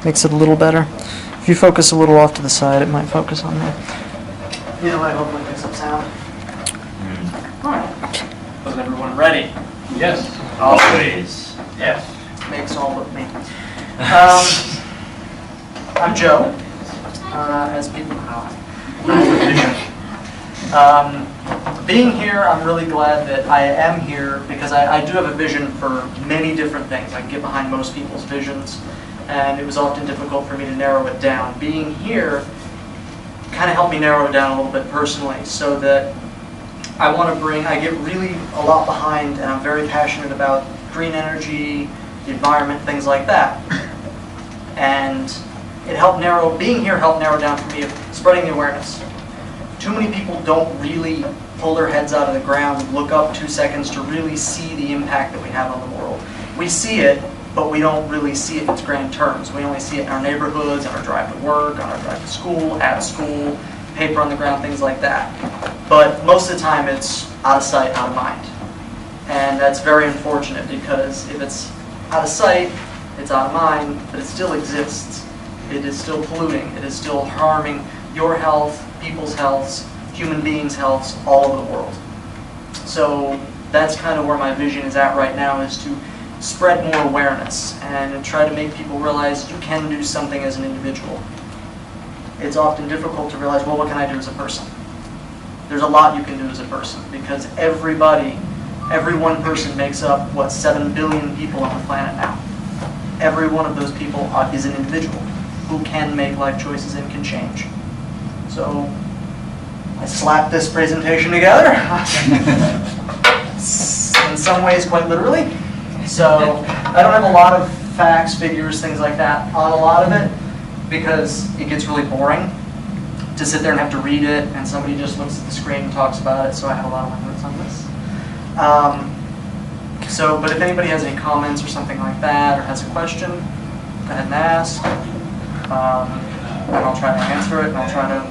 Makes it a little better. If you focus a little off to the side, it might focus on there. Either way, hopefully it picks up sound. All right. Was everyone ready? Yes. Always. Yes. Makes all but me. I'm Joe, as people know. Being here, I'm really glad that I am here because I do have a vision for many different things. I can get behind most people's visions, and it was often difficult for me to narrow it down. Being here kind of helped me narrow it down a little bit personally, so that I get really a lot behind, and I'm very passionate about green energy, the environment, things like that. And being here helped narrow down for me of spreading the awareness. Too many people don't really pull their heads out of the ground and look up 2 seconds to really see the impact that we have on the world. We see it, but we don't really see it in its grand terms. We only see it in our neighborhoods, on our drive to work, on our drive to school, at school, paper on the ground, things like that. But most of the time it's out of sight, out of mind. And that's very unfortunate, because if it's out of sight, it's out of mind, but it still exists. It is still polluting. It is still harming your health, people's healths, human beings' healths all over the world. So that's kind of where my vision is at right now, is to spread more awareness and try to make people realize you can do something as an individual. It's often difficult to realize, well, what can I do as a person? There's a lot you can do as a person, because every one person makes up, 7 billion people on the planet now. Every one of those people is an individual who can make life choices and can change. So I slapped this presentation together, in some ways quite literally. So I don't have a lot of facts, figures, things like that on a lot of it, because it gets really boring to sit there and have to read it, and somebody just looks at the screen and talks about it, so I have a lot of my notes on this. But if anybody has any comments or something like that, or has a question, go ahead and ask, and I'll try to answer it, and I'll try to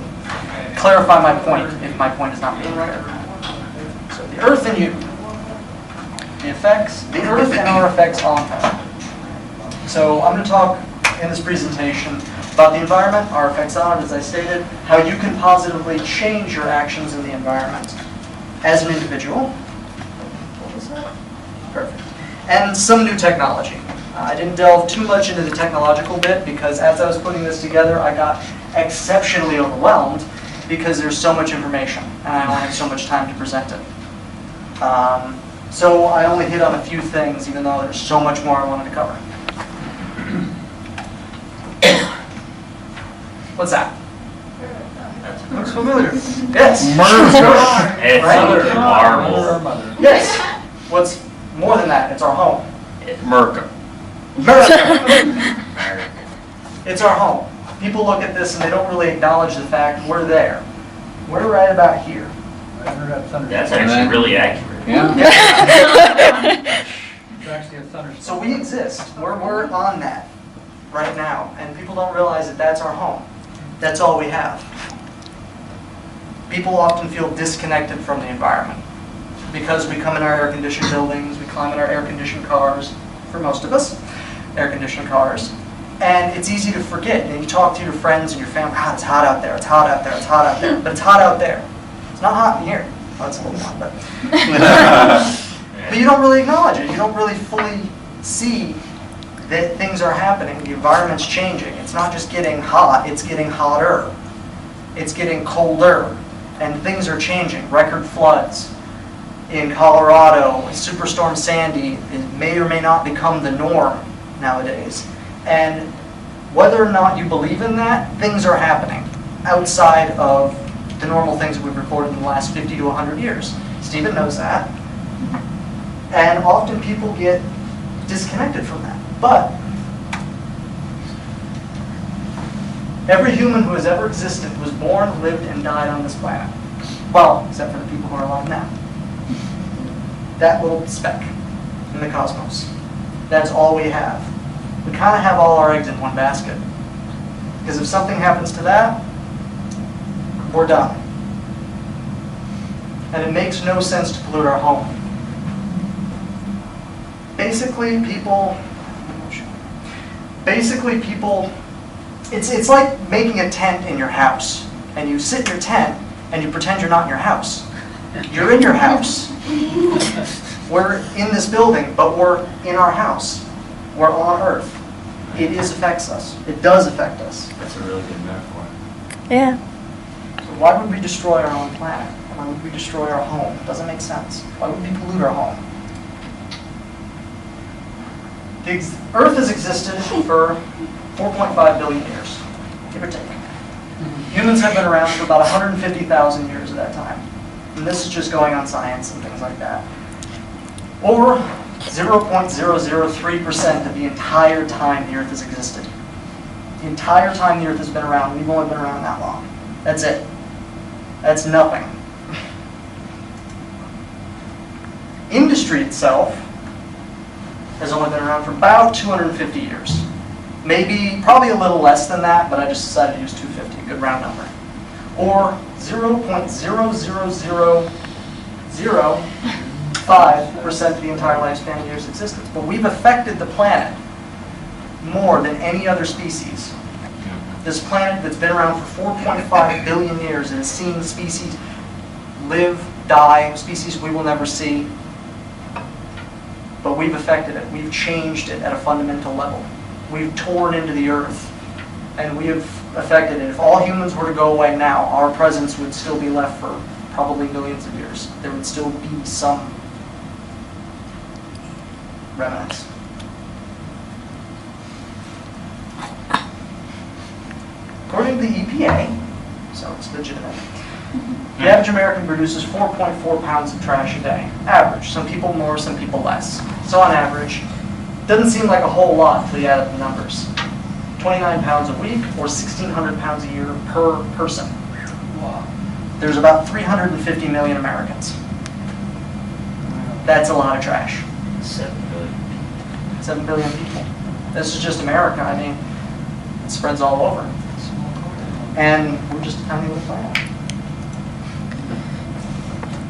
clarify my point if my point is not being clear. So the Earth and you. The Earth and our effects on her. So I'm going to talk in this presentation about the environment, our effects on it, as I stated, how you can positively change your actions in the environment as an individual. What was that? Perfect. And some new technology. I didn't delve too much into the technological bit, because as I was putting this together, I got exceptionally overwhelmed, because there's so much information, and I only have so much time to present it. So I only hit on a few things, even though there's so much more I wanted to cover. What's that? Looks familiar. Yes. It's right? marble. Yes. What's more than that? It's our home. America. It's our home. People look at this and they don't really acknowledge the fact we're there. We're right about here. That's actually really accurate. Yeah. It's actually a thunderstorm. So we exist. We're on that right now, and people don't realize that that's our home. That's all we have. People often feel disconnected from the environment because we come in our air-conditioned buildings, we climb in our air-conditioned cars, for most of us, air-conditioned cars, and it's easy to forget. And you talk to your friends and your family, it's hot out there, it's hot out there, it's hot out there, but it's hot out there. It's not hot in here. Oh, it's a little hot, but you don't really acknowledge it. You don't really fully see that things are happening. The environment's changing. It's not just getting hot, it's getting hotter. It's getting colder, and things are changing. Record floods in Colorado, Superstorm Sandy, it may or may not become the norm nowadays. And whether or not you believe in that, things are happening outside of the normal things that we've recorded in the last 50 to 100 years. Stephen knows that. And often people get disconnected from that. But every human who has ever existed was born, lived, and died on this planet. Well, except for the people who are alive now. That little speck in the cosmos. That's all we have. We kind of have all our eggs in one basket. Because if something happens to that, we're done. And it makes no sense to pollute our home. Basically, people basically people, it's like making a tent in your house. And you sit in your tent and you pretend you're not in your house. You're in your house. We're in this building, but we're in our house. We're on Earth. It affects us. It does affect us. That's a really good metaphor. Yeah. So why would we destroy our own planet? Why would we destroy our home? It doesn't make sense. Why would we pollute our home? The Earth has existed for 4.5 billion years, give or take. Humans have been around for about 150,000 years at that time. And this is just going on science and things like that. Or 0.003% of the entire time the Earth has existed. The entire time the Earth has been around, we've only been around that long. That's it. That's nothing. Industry itself has only been around for about 250 years. Probably a little less than that, but I just decided to use 250, good round number. Or 0.00005% of the entire lifespan of the Earth's existence. But we've affected the planet more than any other species. This planet that's been around for 4.5 billion years and has seen species live, die, species we will never see. But we've affected it. We've changed it at a fundamental level. We've torn into the Earth, and we have affected it. If all humans were to go away now, our presence would still be left for probably millions of years. There would still be some remnants. According to the EPA, so it's legitimate, the average American produces 4.4 pounds of trash a day. Average. Some people more, some people less. So on average, doesn't seem like a whole lot until you add up the numbers. 29 pounds a week, or 1,600 pounds a year per person. There's about 350 million Americans. That's a lot of trash. 7 billion. 7 billion people. This is just America. I mean, it spreads all over. And we're just a tiny little planet.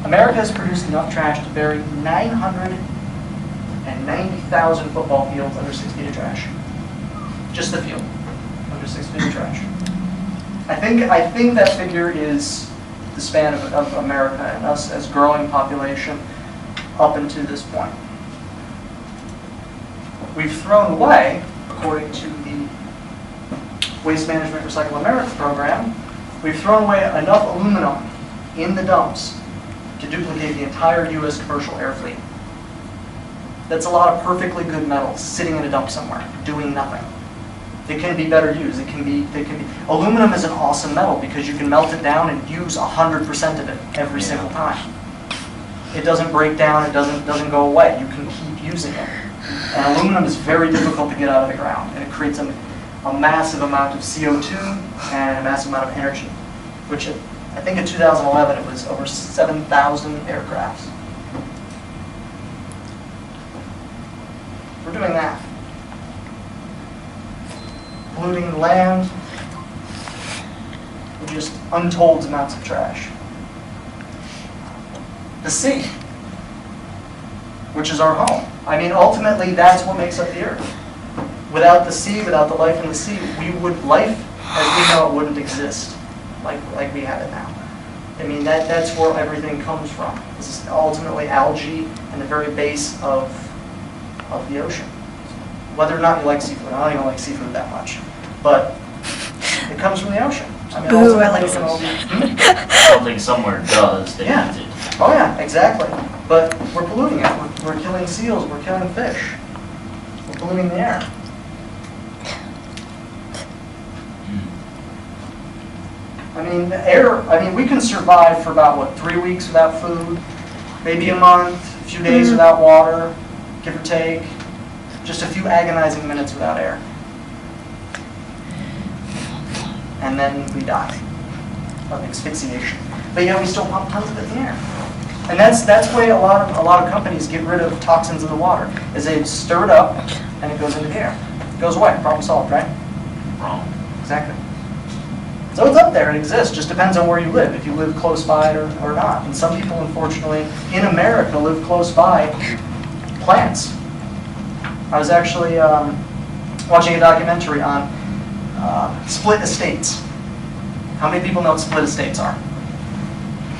America has produced enough trash to bury 990,000 football fields under 6 feet of trash. Just the field, under 6 feet of trash. I think that figure is the span of America and us as growing population up until this point. We've thrown away, according to the Waste Management Recycle America program, we've thrown away enough aluminum in the dumps to duplicate the entire U.S. commercial air fleet. That's a lot of perfectly good metals sitting in a dump somewhere, doing nothing. It can be better used. Aluminum is an awesome metal because you can melt it down and use 100% of it every single time. It doesn't break down. It doesn't go away. You can keep using it. And aluminum is very difficult to get out of the ground, and it creates a massive amount of CO2 and a massive amount of energy, which I think in 2011 it was over 7,000 aircrafts. We're doing that. Polluting the land with just untold amounts of trash. The sea, which is our home. I mean, ultimately, that's what makes up the Earth. Without the sea, without the life in the sea, life as we know it wouldn't exist like we have it now. I mean, that's where everything comes from. This is ultimately algae and the very base of the ocean. Whether or not you like seafood, I don't even like seafood that much, but it comes from the ocean. I mean, Ooh, I like Something somewhere does that Yeah. needs it. Oh yeah, exactly. But we're polluting it. We're killing seals. We're killing fish. We're polluting the air. I mean, the air. I mean, we can survive for about 3 weeks without food, maybe a month, a few days without water, give or take. Just a few agonizing minutes without air. And then we die of asphyxiation. But yeah, we still pump tons of it in the air. And that's why a lot of companies get rid of toxins in the water, is they stir it up and it goes into the air. It goes away. Problem solved, right? Wrong. Exactly. So it's up there, it exists, just depends on where you live, if you live close by or not. And some people, unfortunately, in America live close by plants. I was actually watching a documentary on split estates. How many people know what split estates are?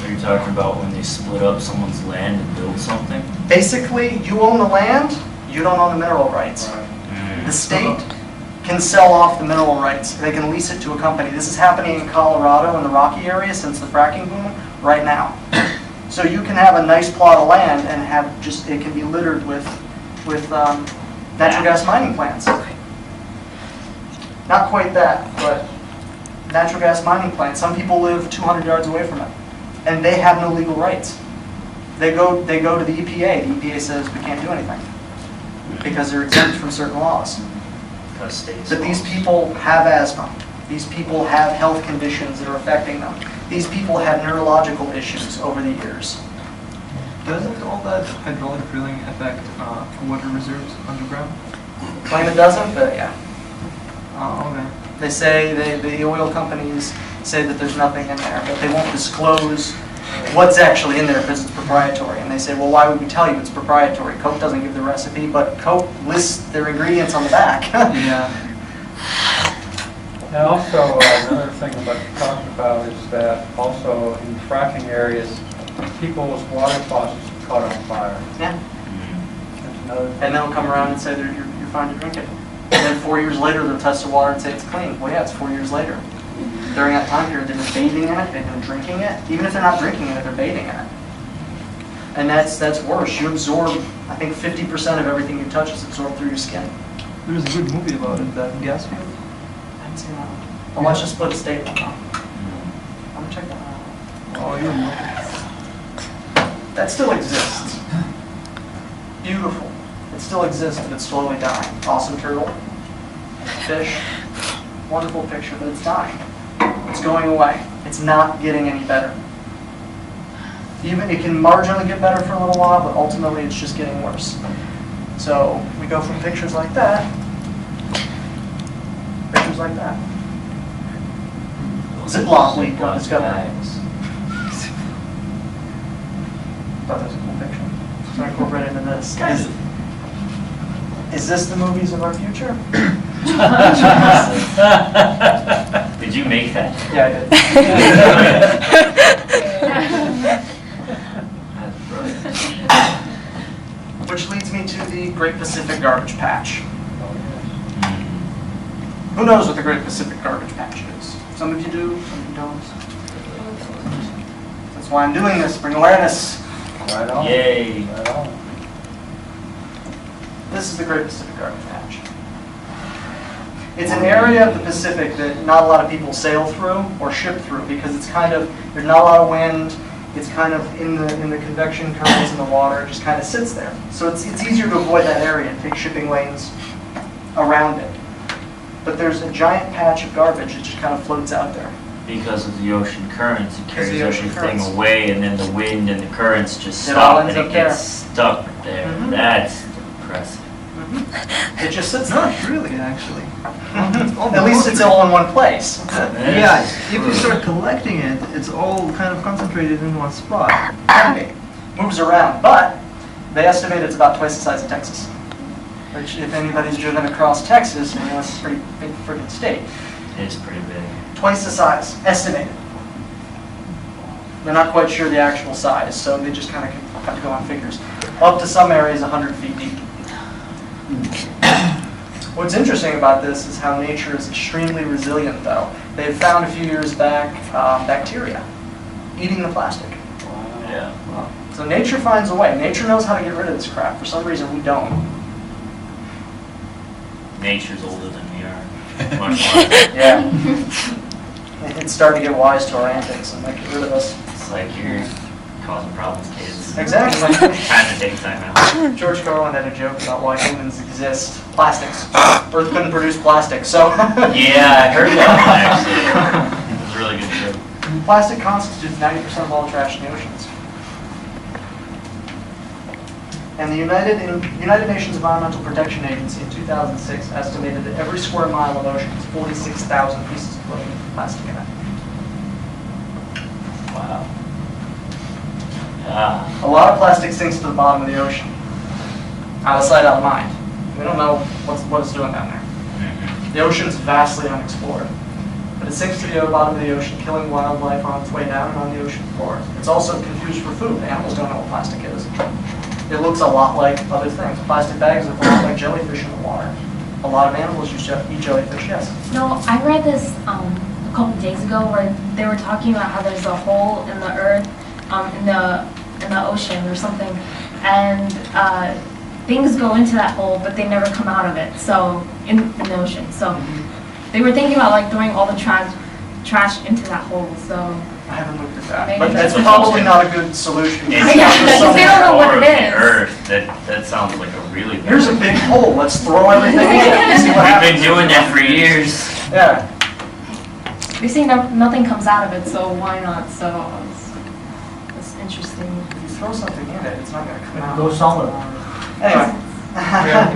Are you talking about when they split up someone's land and build something? Basically, you own the land, you don't own the mineral rights. Mm. The state can sell off the mineral rights. They can lease it to a company. This is happening in Colorado in the Rocky area since the fracking boom right now. So you can have a nice plot of land and have just, it can be littered with natural gas mining plants. Not quite that, but natural gas mining plants. Some people live 200 yards away from it, and they have no legal rights. They go to the EPA. The EPA says we can't do anything because they're exempt from certain laws. But these people have asthma. These people have health conditions that are affecting them. These people have neurological issues over the years. Doesn't all that hydraulic drilling affect water reserves underground? Claim it doesn't, but yeah. Oh, okay. They say, the oil companies say that there's nothing in there, but they won't disclose what's actually in there because it's proprietary. And they say, well, why would we tell you it's proprietary? Coke doesn't give the recipe, but Coke lists their ingredients on the back. Yeah. And also, another thing I'd like to talk about is that also in fracking areas, people's water faucets are caught on fire. Yeah. That's another thing. And they'll come around and say that you're fine to drink it. And then 4 years later, they'll test the water and say it's clean. Well, yeah, it's 4 years later. During that time period, they've been bathing in it, they've been drinking it. Even if they're not drinking it, they're bathing in it. And that's worse. You absorb, I think 50% of everything you touch is absorbed through your skin. There's a good movie about it, that gas field. I haven't seen that one. I'll watch the Split Estate one. I'm gonna check that one out. Oh, you're welcome. That still exists. Beautiful. It still exists, but it's slowly dying. Awesome turtle. Fish. Wonderful picture, but it's dying. It's going away. It's not getting any better. Even it can marginally get better for a little while, but ultimately it's just getting worse. So we go from pictures like that, pictures like that. Ziploc leak on discovery. Thought that was a cool picture. So I incorporate into this. Is this the movies of our future? Did you make that? Yeah, I did. That's brilliant. Which leads me to the Great Pacific Garbage Patch. Who knows what the Great Pacific Garbage Patch is? Some of you do, some of you don't. That's why I'm doing this, bring awareness. Right on. Yay. Right on. This is the Great Pacific Garbage Patch. It's an area of the Pacific that not a lot of people sail through or ship through because it's kind of, there's not a lot of wind, it's kind of in the convection currents in the water, it just kind of sits there. So it's easier to avoid that area and take shipping lanes around it. But there's a giant patch of garbage that just kind of floats out there. Because of the ocean currents, it Because of carries the ocean everything currents. away, and then the wind and the currents just It all stop, ends and up it gets stuck there. Mhm. That's impressive. It just sits Not there. really, actually. At least it's all in one place. Yeah, if you start collecting it, it's all kind of concentrated in one spot. Can be. Moves around, but they estimate it's about twice the size of Texas. Which, if anybody's driven across Texas, you know, it's a pretty big freaking state. It's pretty big. Twice the size, estimated. They're not quite sure the actual size, so they just kind of have to go on figures. Up to some areas 100 feet deep. What's interesting about this is how nature is extremely resilient, though. They've found a few years back bacteria eating the plastic. Yeah. So nature finds a way. Nature knows how to get rid of this crap. For some reason, we don't. Nature's older than we are. Much more. Yeah. It's starting to get wise to our antics and like get rid of us. It's like you're causing problems, kids. Exactly. Time to take time out. George Carlin had a joke about why humans exist. Plastics. Earth couldn't produce plastic, so. Yeah, I heard that one actually. It was a really good joke. Plastic constitutes 90% of all trash in the oceans. And the United Nations Environmental Protection Agency in 2006 estimated that every square mile of ocean has 46,000 pieces of floating plastic in it. Wow. Yeah. A lot of plastic sinks to the bottom of the ocean. Out of sight, out of mind. We don't know what it's doing down there. The ocean's vastly unexplored. But it sinks to the bottom of the ocean, killing wildlife on its way down and on the ocean floor. It's also confused for food. Animals don't know what plastic is. It looks a lot like other things. Plastic bags look a lot like jellyfish in the water. A lot of animals eat jellyfish, yes. No, I read this a couple days ago where they were talking about how there's a hole in the earth, in the ocean or something, and things go into that hole, but they never come out of it. So in the ocean. So they were thinking about like throwing all the trash into that hole. So I haven't looked at that, Maybe but that's that's probably not a good solution. Yeah, because they don't know what it is. Earth, that sounds like a really big. Here's a big hole. Let's throw everything in and see what We've happens. been doing that for years. Yeah. they say nothing comes out of it, so why not? So it's interesting. If you throw something in it, it's not going to come out. Go solid. Anyway. We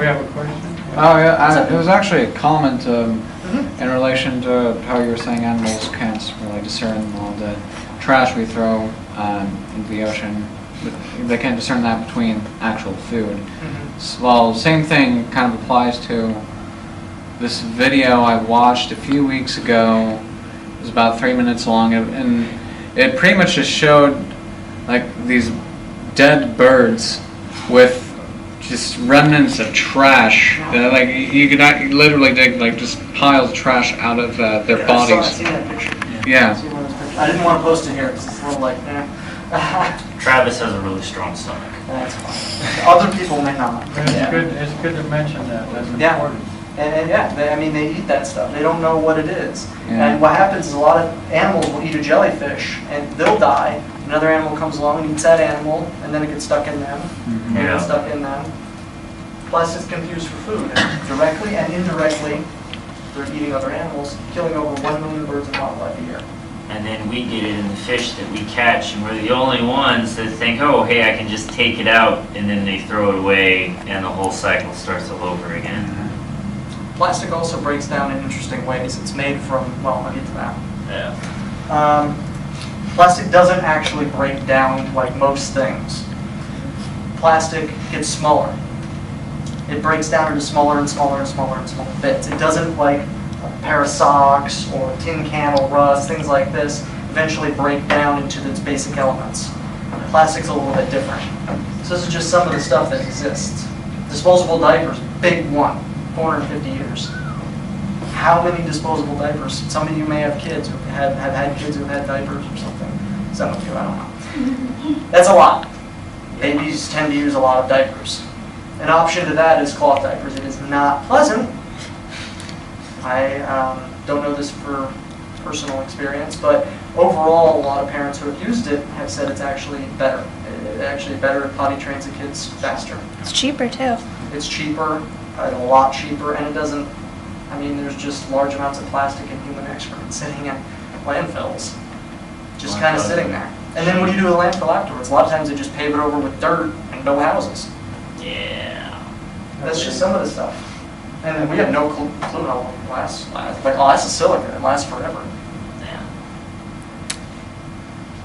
have a question? Oh, yeah, it was actually a comment in relation to how you were saying animals can't really discern all the trash we throw into the ocean. They can't discern that between actual food. Well, same thing kind of applies to this video I watched a few weeks ago. It was about 3 minutes long, and it pretty much just showed like these dead birds with just remnants of trash. Like you could literally dig like just piles of trash out of their I've bodies. seen that picture. Yeah. I've seen one of those pictures. I didn't want to post it here because it's a little like, Travis has a really strong stomach. that's fine. Other people may not. It's good to mention that. That's Yeah. important. And yeah, they eat that stuff. They don't know what it is. Yeah. And what happens is a lot of animals will eat a jellyfish and they'll die. Another animal comes along and eats that animal, and then it gets stuck in them. And it gets stuck in them. Plastic's confused for food. And directly and indirectly, they're eating other animals, killing over 1 million birds and wildlife a year. And then we get it in the fish that we catch, and we're the only ones that think, oh, hey, I can just take it out, and then they throw it away, and the whole cycle starts all over again. Plastic also breaks down in interesting ways. It's made from, well, I'll get to that. Yeah. Plastic doesn't actually break down like most things. Plastic gets smaller. It breaks down into smaller and smaller and smaller and smaller bits. It doesn't like a pair of socks or a tin can will rust, things like this, eventually break down into its basic elements. Plastic's a little bit different. So this is just some of the stuff that exists. Disposable diapers, big one, 450 years. How many disposable diapers? Some of you may have kids who have had kids who have had diapers or something. Some of you, I don't know. That's a lot. Babies tend to use a lot of diapers. An option to that is cloth diapers. It is not pleasant. I don't know this for personal experience, but overall, a lot of parents who have used it have said it's actually better. It actually better potty trains the kids faster. It's cheaper too. It's cheaper, a lot cheaper, and it doesn't, I mean, there's just large amounts of plastic and human excrement sitting in landfills. Just kind of sitting there. And then what do you do with a landfill afterwards? A lot of times they just pave it over with dirt and no houses. Yeah. That's just some of the stuff. And then we have no clue how long it lasts. Like, oh, that's a silica. It lasts forever. Yeah.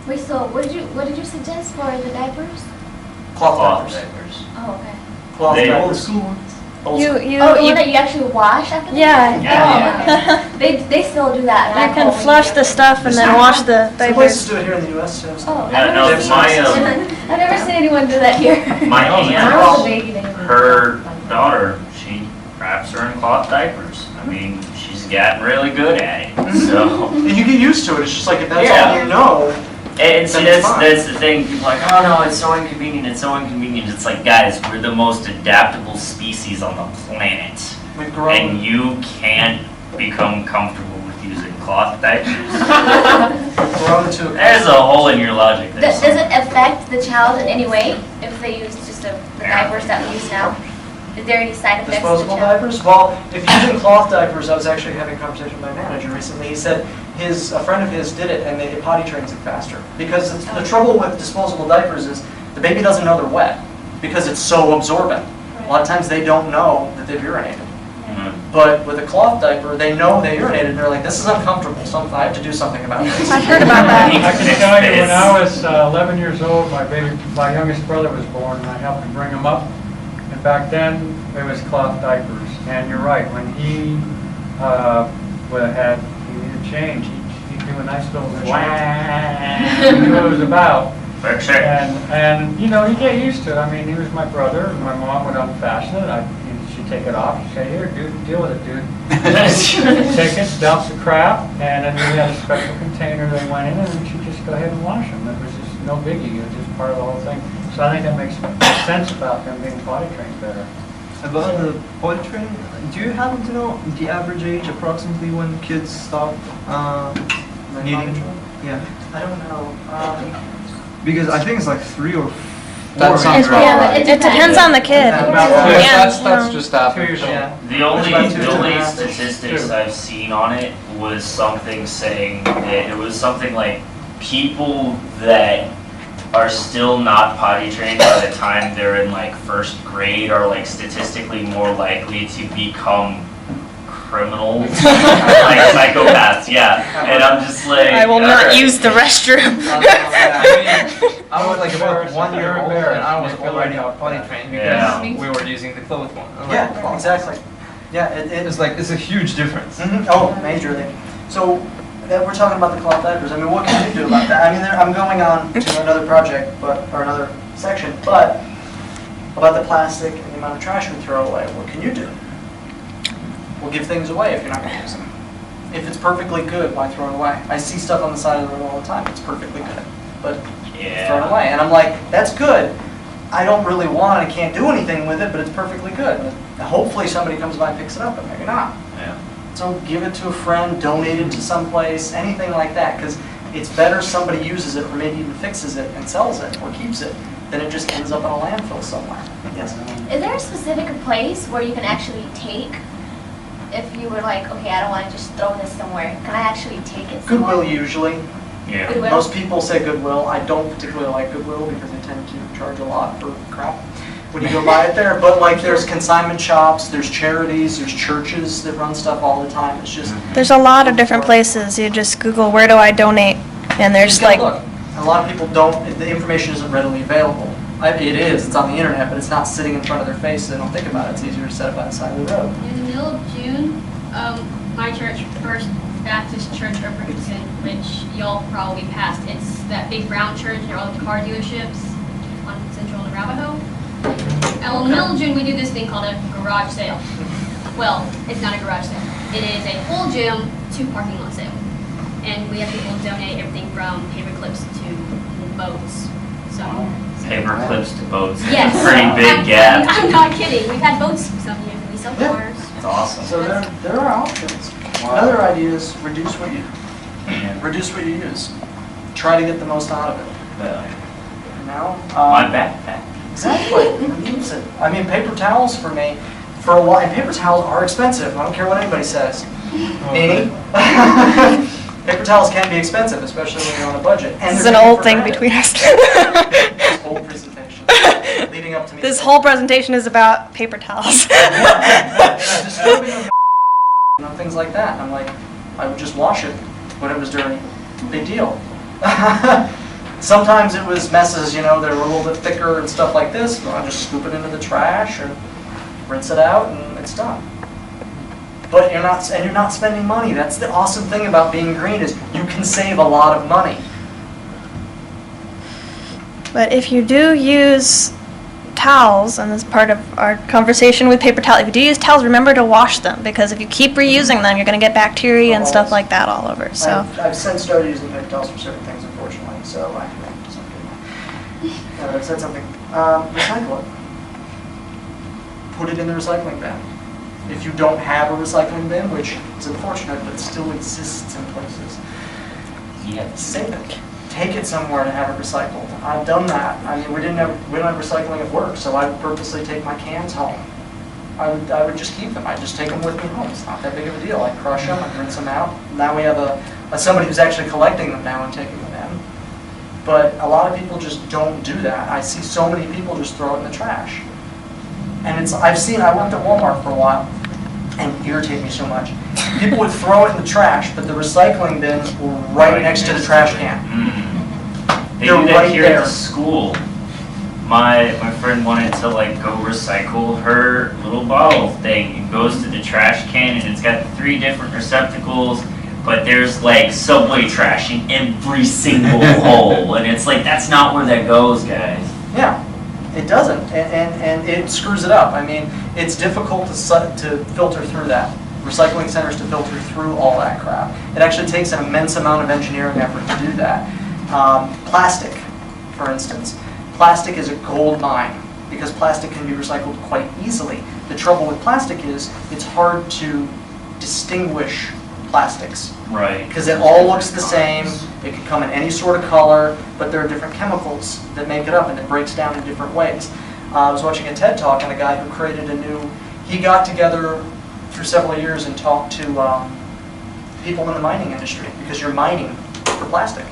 Wait, so what did you suggest for the diapers? Cloth Cloth diapers. diapers. Oh, okay. Cloth They- diapers. Old school ones. Old You school. oh, the one that you actually wash after the Yeah. Yeah. Oh, okay. They still do that. You back can home. flush the stuff and then wash the Some diapers. places do it here in the U.S. too. so- Oh, Yeah, I've no, never seen my, I've never seen anyone do that here. My Oh, When I aunt, was a baby, they would. her daughter, she wraps her in cloth diapers. I mean, she's gotten really good at it. So, And you get used to it. It's just like if that's Yeah. all you know. and see, Then it's that's fine. the thing. People are like, oh no, it's so inconvenient. It's so inconvenient. It's like, guys, we're the most adaptable species on the planet, We've grown. and you can't become comfortable with using cloth diapers. Grown to. There's a hole in your logic there. Does it affect the child in any way if they use just the diapers that we use now? Is there any side effects to the Disposable child? diapers? Well, if using cloth diapers, I was actually having a conversation with my manager recently. He said a friend of his did it and it potty trains it faster. Because the trouble with disposable diapers is the baby doesn't know they're wet because it's so absorbent. A lot of times they don't know that they've urinated. Mhm. But with a cloth diaper, they know they urinated and they're like, this is uncomfortable, I have to do something about this. I heard about that. I can tell you, when I was 11 years old, my youngest brother was born, and I helped him bring him up. And back then, it was cloth diapers. And you're right, when he he needed change. He'd do a nice little wah. He knew what it was about. And you know, you get used to it. I mean, he was my brother. And my mom would unfasten it. She'd take it off. She'd say, "Here, dude, deal with it, dude." Take it, dump the crap, and then we had a special container they went in, and she'd just go ahead and wash them. It was just no biggie. It was just part of the whole thing. So I think that makes sense about them being potty trained better. About the potty training, do you happen to know the average age approximately when kids stop needing? Yeah. I don't know. Because I think it's like 3 or 4. That sounds right. Yeah, it depends on the kid. Yeah, that's just average. Yeah. The only Yeah. statistics I've seen on it was something saying that it was something like people that are still not potty trained by the time they're in like first grade are like statistically more likely to become criminals, like psychopaths, yeah. And I'm just like, I will not alright. use the restroom. I was like about 1 year old and I was They feel already like potty trained Yeah. because we were using the clothed one. I'm like, Yeah, wow. exactly. Yeah, It's like, it's a huge difference. Oh, majorly. So, we're talking about the cloth diapers. I mean, what can you do about that? I mean, I'm going on to another project, or another section, but about the plastic and the amount of trash we throw away, what can you do? We'll give things away if you're not going to use them. If it's perfectly good, why throw it away? I see stuff on the side of the road all the time. It's perfectly good, but throw it away. And I'm like, that's good. I don't really want it. I can't do anything with it, but it's perfectly good. And hopefully somebody comes by and picks it up, but maybe not. Yeah. So give it to a friend, donate it to someplace, anything like that, because it's better somebody uses it or maybe even fixes it and sells it or keeps it than it just ends up in a landfill somewhere. Yes? Is there a specific place where you can actually take, if you were like, okay, I don't want to just throw this somewhere, can I actually take it somewhere? Goodwill usually. Yeah. Goodwill? Most people say Goodwill. I don't particularly like Goodwill because they tend to charge a lot for crap when you go buy it there. But like there's consignment shops, there's charities, there's churches that run stuff all the time. It's just There's a lot of different places. You just Google, where do I donate? And there's you gotta like, look. A lot of people don't. The information isn't readily available. It is. It's on the internet, but it's not sitting in front of their face. So they don't think about it. It's easier to set it by the side of the road. In the middle of June, my church, First Baptist Church of Richland, which y'all probably passed, it's that big brown church near all the car dealerships on Central and Arapahoe. And in the middle of June, we do this thing called a garage sale. Well, it's not a garage sale. It is a full gym to parking lot sale. And we have people donate everything from paper clips to boats. So. Paper clips to boats. Yes. Pretty big gap. I'm not kidding. We've had boats some years and we sell Yeah. cars. It's awesome. So there are options. Another idea is reduce what you use. Try to get the most out of it. You know? My backpack. Exactly. Use it. I mean, paper towels for me, for a while, and paper towels are expensive. I don't care what anybody says. Meaning, paper towels can be expensive, especially when you're on a budget. And this is they're an taken old for thing granted. between us. This whole presentation, leading up to me. This whole presentation is about paper towels. Disturbing them, you know, things like that. I'm like, I would just wash it when it was dirty. Big deal. Sometimes it was messes, you know, they were a little bit thicker and stuff like this. But I just scoop it into the trash or rinse it out and it's done. But you're not spending money. That's the awesome thing about being green is you can save a lot of money. But if you do use towels, and as part of our conversation with paper towels, if you do use towels, remember to wash them, because if you keep reusing them, you're going to get bacteria and stuff like that all over. So I've since started using paper towels for certain things, unfortunately. So I have something. I've said something. Recycle it. Put it in the recycling bin. If you don't have a recycling bin, which is unfortunate, but still exists in places, Yeah. save it. Take it somewhere to have it recycled. I've done that. I mean, we don't have recycling at work, so I would purposely take my cans home. I would just keep them. I just take them with me home. It's not that big of a deal. I crush them, I rinse them out. Now we have somebody who's actually collecting them now and taking them in. But a lot of people just don't do that. I see so many people just throw it in the trash. And I worked at Walmart for a while, and it irritated me so much. People would throw it in the trash, but the recycling bins were right next to the trash can. They They're do that right here there. at the school. my friend wanted to like go recycle her little bottle thing and goes to the trash can and it's got 3 different receptacles, but there's like Subway trash in every single hole, and it's like, that's not where that goes, guys. Yeah, it doesn't, and it screws it up. I mean, it's difficult to filter through that. Recycling centers to filter through all that crap. It actually takes an immense amount of engineering effort to do that. Plastic, for instance. Plastic is a gold mine because plastic can be recycled quite easily. The trouble with plastic is it's hard to distinguish plastics. Right. Because it all looks the same, it can come in any sort of color, but there are different chemicals that make it up and it breaks down in different ways. I was watching a TED Talk on a guy who created he got together through several years and talked to people in the mining industry because you're mining for plastic.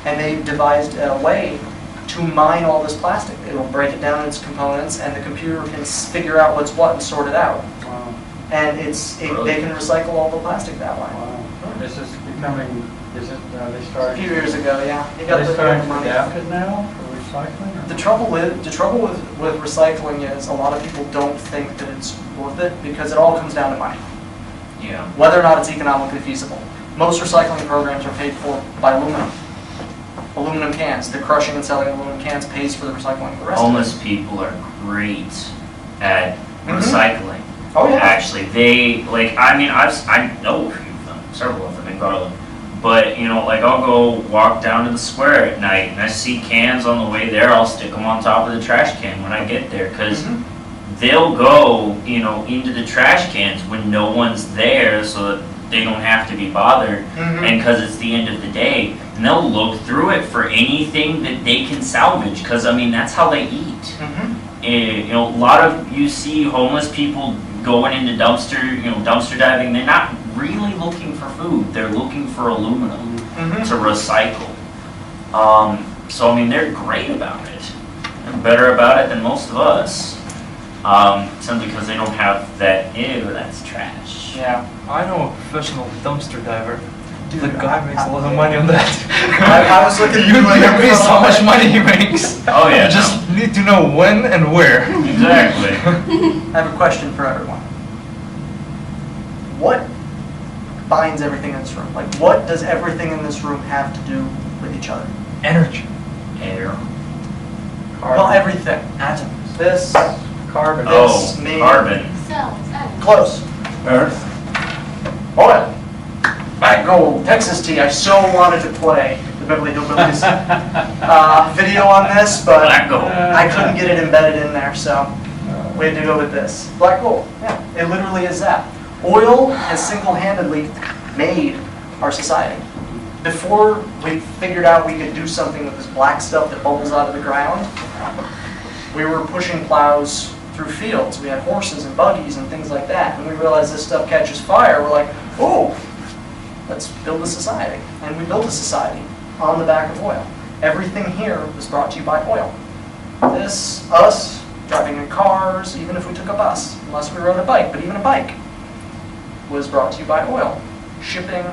And they devised a way to mine all this plastic. It'll break it down in its components and the computer can figure out what's what and sort it out. Wow. And they can recycle all the plastic that way. Wow. This is becoming, is it, they A started? few years ago, yeah. He Are got they the starting to money. adapt it now for recycling? The trouble with recycling is a lot of people don't think that it's worth it because it all comes down to money. Yeah. Whether or not it's economically feasible. Most recycling programs are paid for by aluminum. Aluminum cans. The crushing and selling of aluminum cans pays for the recycling of the rest Homeless of it. people are great at Mhm. recycling. Oh yeah. Actually, they like. I mean, I know a few of them, several of them in Garland. But you know, like I'll go walk down to the square at night, and I see cans on the way there. I'll stick them on top of the trash can when I get there, because Mhm. they'll go, you know, into the trash cans when no one's there, so that they don't have to be bothered, Mhm. and because it's the end of the day, and they'll look through it for anything that they can salvage. Because I mean, that's how they eat. Mhm. You know, a lot of you see homeless people going into dumpster diving. They're not really looking for food. They're looking for aluminum Mhm. to recycle. So I mean, they're great about it. They're better about it than most of us. Simply because they don't have that. Ew, that's trash. Yeah. I know a professional dumpster diver. Dude, The guy makes a lot of money on that. I was looking You like need to how much money he makes. Oh yeah. You just need to know when and where. Exactly. I have a question for everyone. What binds everything in this room? Like, what does everything in this room have to do with each other? Energy. Air. Well, everything. Atoms. This, Carbon. This, Oh, me. carbon. Cells, atoms. close. Earth. Oil. Black gold, Texas tea. I so wanted to play the Beverly Hillbillies video on this, but Black gold. I couldn't get it embedded in there, so we had to go with this. Black gold. Yeah, it literally is that. Oil has single-handedly made our society. Before we figured out we could do something with this black stuff that bubbles out of the ground, we were pushing plows through fields. We had horses and buggies and things like that. And we realized this stuff catches fire. We're like, oh, let's build a society. And we built a society on the back of oil. Everything here was brought to you by oil. This, us, driving in cars, even if we took a bus, unless we rode a bike, but even a bike was brought to you by oil. Shipping,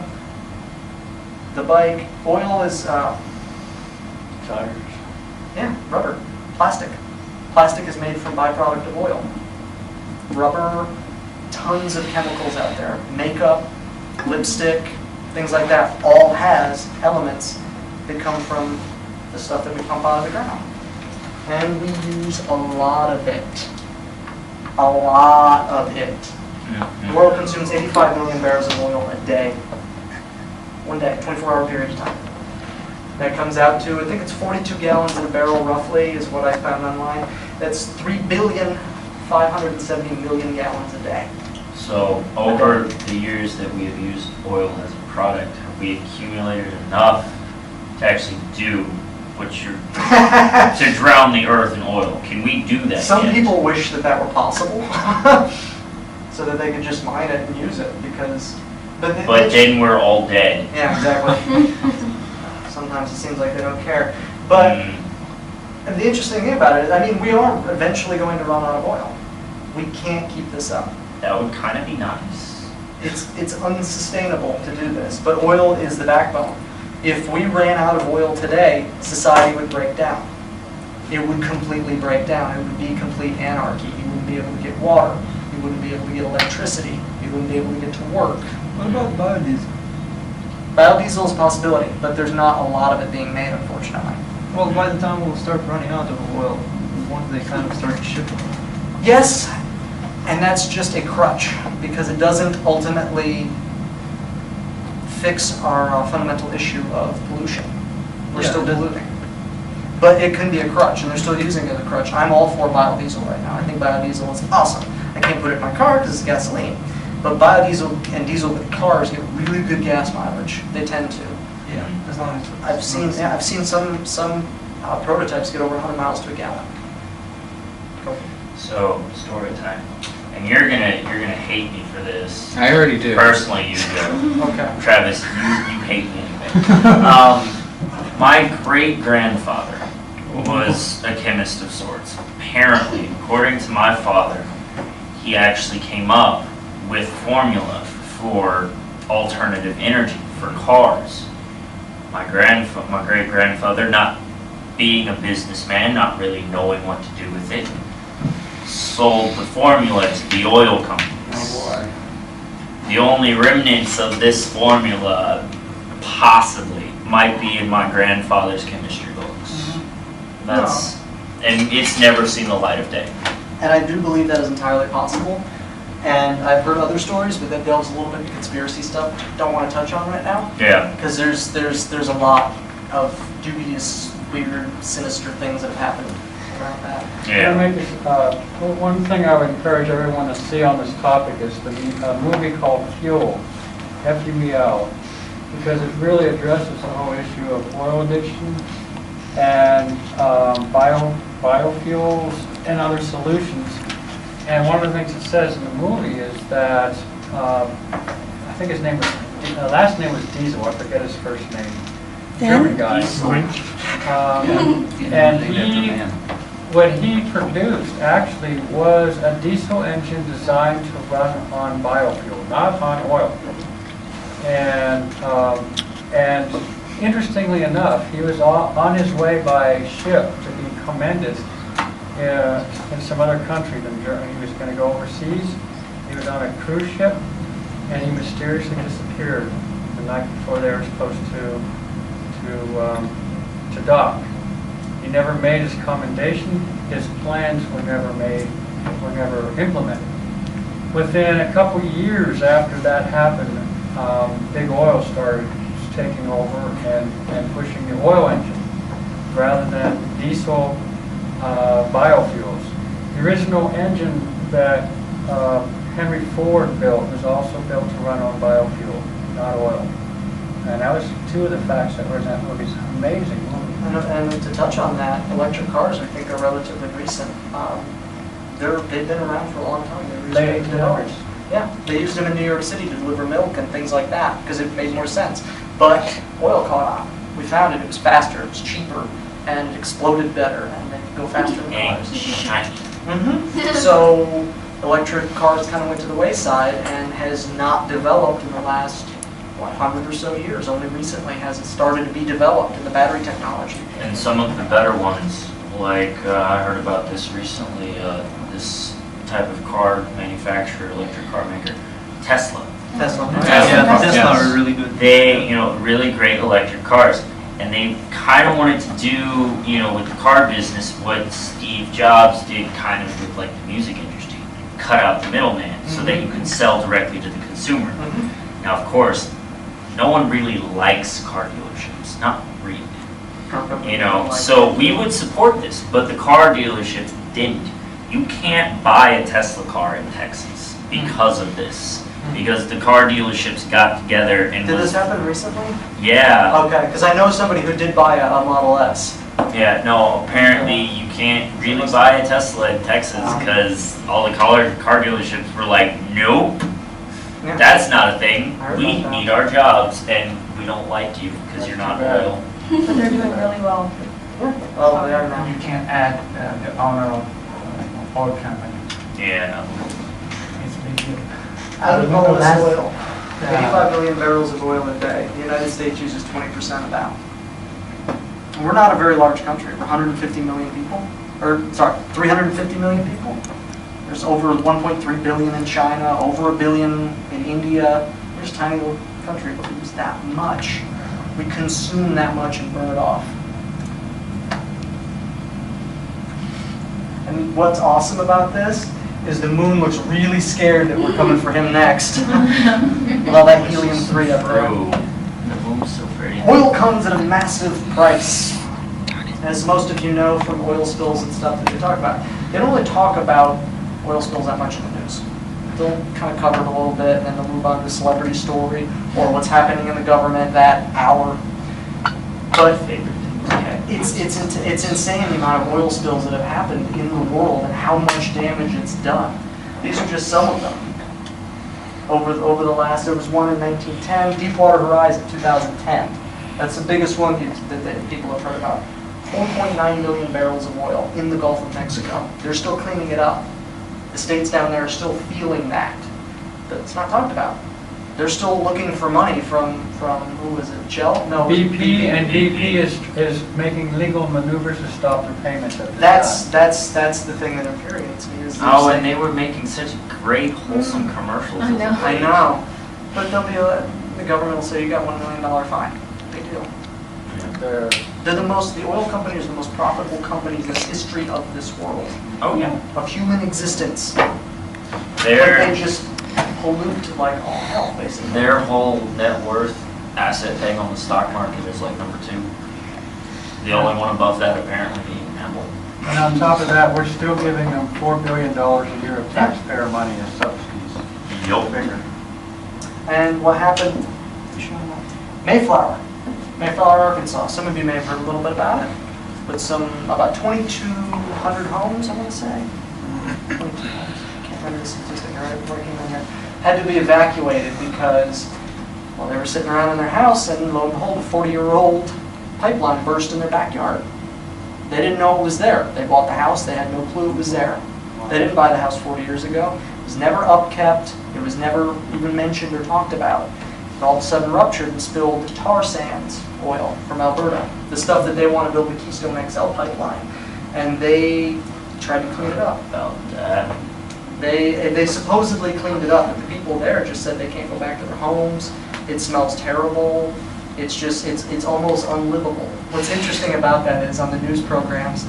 the bike, oil is, Tires. yeah, rubber, plastic. Plastic is made from byproduct of oil. Rubber, tons of chemicals out there. Makeup, lipstick, things like that, all has elements that come from the stuff that we pump out of the ground. And we use a lot of it. A lot of it. The world consumes 85 million barrels of oil a day. One day, 24-hour period of time. That comes out to, I think it's 42 gallons in a barrel roughly, is what I found online. That's 3,570,000,000 gallons a day. So over the years that we have used oil as a product, have we accumulated enough to actually do what you're to drown the earth in oil? Can we do that? Some yet? people wish that that were possible, so that they could just mine it and use it, because... But then we're all dead. Yeah, exactly. Sometimes it seems like they don't care. But and the interesting thing about it is, I mean, we are eventually going to run out of oil. We can't keep this up. That would kind of be nice. It's unsustainable to do this, but oil is the backbone. If we ran out of oil today, society would break down. it would completely break down. It would be complete anarchy. You wouldn't be able to get water. You wouldn't be able to get electricity. You wouldn't be able to get to work. What about biodiesel? Biodiesel is a possibility, but there's not a lot of it being made, unfortunately. Well, by the time we'll start running out of oil, once they kind of start shipping. Yes, and that's just a crutch, because it doesn't ultimately fix our fundamental issue of pollution. We're Yeah, still it doesn't. polluting. But it can be a crutch, and they're still using it as a crutch. I'm all for biodiesel right now. I think biodiesel is awesome. I can't put it in my car because it's gasoline. But biodiesel and diesel with cars get really good gas mileage. They tend to. Yeah, as long as I've seen some prototypes get over 100 miles to a gallon. Go. So, story time. And you're gonna hate me for this. I already do. Personally, you do. Okay. Travis, you hate me anyway. My great-grandfather was a chemist of sorts. Apparently, according to my father, he actually came up with formula for alternative energy for cars. My great-grandfather, not being a businessman, not really knowing what to do with it, sold the formula to the oil companies. Oh boy. The only remnants of this formula possibly might be in my grandfather's chemistry books. That's, and it's never seen the light of day. And I do believe that is entirely possible. And I've heard other stories, but that delves a little bit into conspiracy stuff, which I don't want to touch on right now. Yeah. Because there's a lot of dubious, weird, sinister things that have happened around that. Yeah. Make this, one thing I would encourage everyone to see on this topic is the movie called Fuel, F-U-E-L, because it really addresses the whole issue of oil addiction and biofuels and other solutions. And one of the things it says in the movie is that, I think his name was, last name was Diesel, I forget his first name. German guy. And he, what he produced actually was a diesel engine designed to run on biofuel, not on oil. And interestingly enough, he was on his way by ship to be commended in some other country than Germany. He was going to go overseas. He was on a cruise ship, and he mysteriously disappeared the night before they were supposed to dock. He never made his commendation. His plans were never implemented. Within a couple years after that happened, big oil started taking over and pushing the oil engine rather than diesel biofuels. The original engine that Henry Ford built was also built to run on biofuel, not oil. And that was two of the facts that were in that movie. It's an amazing movie. And to touch on that, electric cars, I think, are relatively recent. They've been around for a long time. They were used Late in 1800s. Yeah, they used them in New York City to deliver milk and things like that because it made more sense. But oil caught on. We found it. It was faster. It was cheaper, and it exploded better, and they could go faster than And cars. shiny. So electric cars kind of went to the wayside and has not developed in the last 100 or so years. Only recently has it started to be developed in the battery technology. And some of the better ones, like I heard about this recently, this type of car manufacturer, electric car maker, Tesla. Tesla. Yeah, Tesla Tesla cars. are really good. They, really great electric cars. And they kind of wanted to do, with the car business, what Steve Jobs did kind of with like the music industry. Cut out the middleman so that you could sell directly to the consumer. Now, of course, no one really likes car dealerships. Not really. So we would support this, but the car dealerships didn't. You can't buy a Tesla car in Texas because of this. Because the car dealerships got together and Did this happen recently? Yeah. Okay, because I know somebody who did buy a Model S. Yeah, no, apparently you can't really buy a Tesla in Texas because all the car dealerships were like, nope, Yeah. that's not a thing. I heard We about that. need our jobs and we don't like you because you're not loyal. But they're doing really well. Well, they are now. You can't add the owner of oil company. Yeah. It's a big deal. Out of I remember all this last- oil, 85 million barrels of oil a day. The United States uses 20% of that. We're not a very large country. We're 150 million people. Or, sorry, 350 million people. There's over 1.3 billion in China, over 1 billion in India. We're just a tiny little country, but we use that much. We consume that much and burn it off. And what's awesome about this is the moon looks really scared that we're coming for him next. With all that helium-3 up there. The moon's so pretty. Oil comes at a massive price. As most of you know from oil spills and stuff that they talk about. They don't really talk about oil spills that much in the news. They'll kind of cover it a little bit and then they'll move on to the celebrity story or what's happening in the government that hour. But it's insane the amount of oil spills that have happened in the world and how much damage it's done. These are just some of them. Over the last, there was one in 1910, Deepwater Horizon, 2010. That's the biggest one that people have heard about. 4.9 million barrels of oil in the Gulf of Mexico. They're still cleaning it up. The states down there are still feeling that. But it's not talked about. They're still looking for money from who was it, Shell? No, BP, and BP is making legal maneuvers to stop their payments at That's the thing that infuriates me. Is And they were making such great, wholesome commercials. I know. I know. But the government will say you got $1 million fine. Big deal. They're the oil company is the most profitable company in the history of this world. Oh yeah. Of human existence. Their But they just pollute like all hell, basically. their whole net worth asset paying on the stock market is like number 2. The only one above that apparently being Apple. And on top of that, we're still giving them $4 billion a year of taxpayer money as subsidies. Yup. Bigger. And what happened? Mayflower, Arkansas. Some of you may have heard a little bit about it. But about 2,200 homes, I want to say. 22 homes. I can't remember the statistic. I read it before I came in here. Had to be evacuated because, well, they were sitting around in their house and lo and behold, a 40-year-old pipeline burst in their backyard. They didn't know it was there. They bought the house. They had no clue it was there. They didn't buy the house 40 years ago. It was never upkept. It was never even mentioned or talked about. It all of a sudden ruptured and spilled tar sands oil from Alberta, the stuff that they want to build the Keystone XL pipeline. And they tried to clean it up. About that. They supposedly cleaned it up, but the people there just said they can't go back to their homes. It smells terrible. It's almost unlivable. What's interesting about that is on the news programs,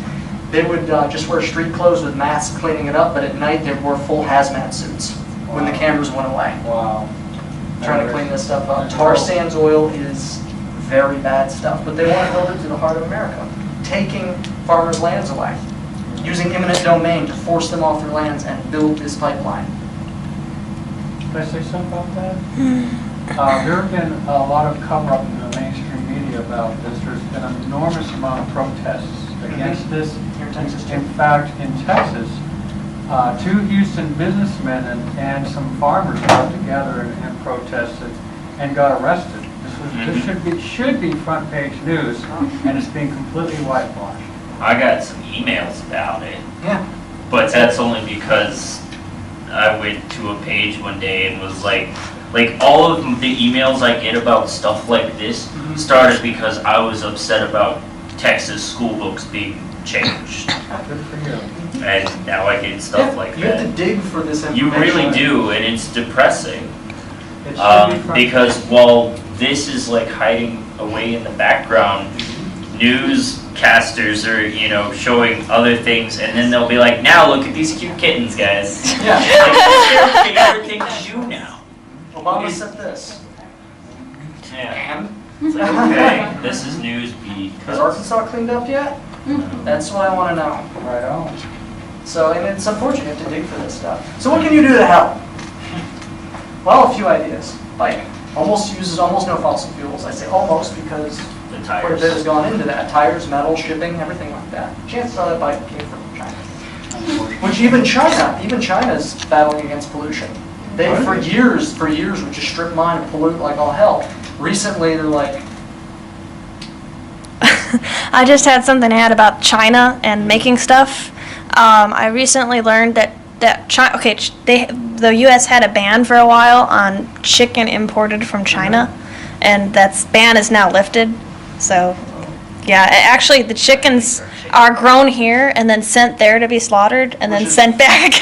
they would just wear street clothes with masks cleaning it up, but at night they wore full hazmat suits when the cameras went away. Wow. Trying to clean this stuff up. Tar sands oil is very bad stuff, but they want to build it to the heart of America, taking farmers' lands away, using eminent domain to force them off their lands and build this pipeline. Can I say something about that? There have been a lot of cover-up in the mainstream media about this. There's been an enormous amount of protests against this. Here in Texas, too. In fact, in Texas, 2 Houston businessmen and some farmers got together and protested and got arrested. This should be front page news, and it's being completely whitewashed. I got some emails about it. Yeah. But that's only because I went to a page one day and was like all of the emails I get about stuff like this started because I was upset about Texas school books being changed. Good for you. And now I get stuff like You that. have to dig for this You information. really do, and it's depressing. It should be front Because while this is like hiding away in the background, newscasters are, showing other things, and then they'll be like, now look at these cute kittens, guys. Yeah. Like, that's their favorite thing to do now. Obama said this. Yeah. It's like, okay, this is news Has because Arkansas cleaned up yet? That's what I want to know. right on. So, and it's unfortunate you have to dig for this stuff. So what can you do to help? Well, a few ideas. Like, uses almost no fossil fuels. I say almost because the quite a bit has tires. gone into that. Tires, metal, shipping, everything like that. Chances are that bike came from China. Which even China's battling against pollution. They, for years, would just strip mine and pollute like all hell. Recently, they're like, I just had something to add about China and making stuff. I recently learned that China, the U.S. had a ban for a while on chicken imported from China, and that ban is now lifted. So Yeah, actually, the chickens are grown here and then sent there to be slaughtered and then sent back.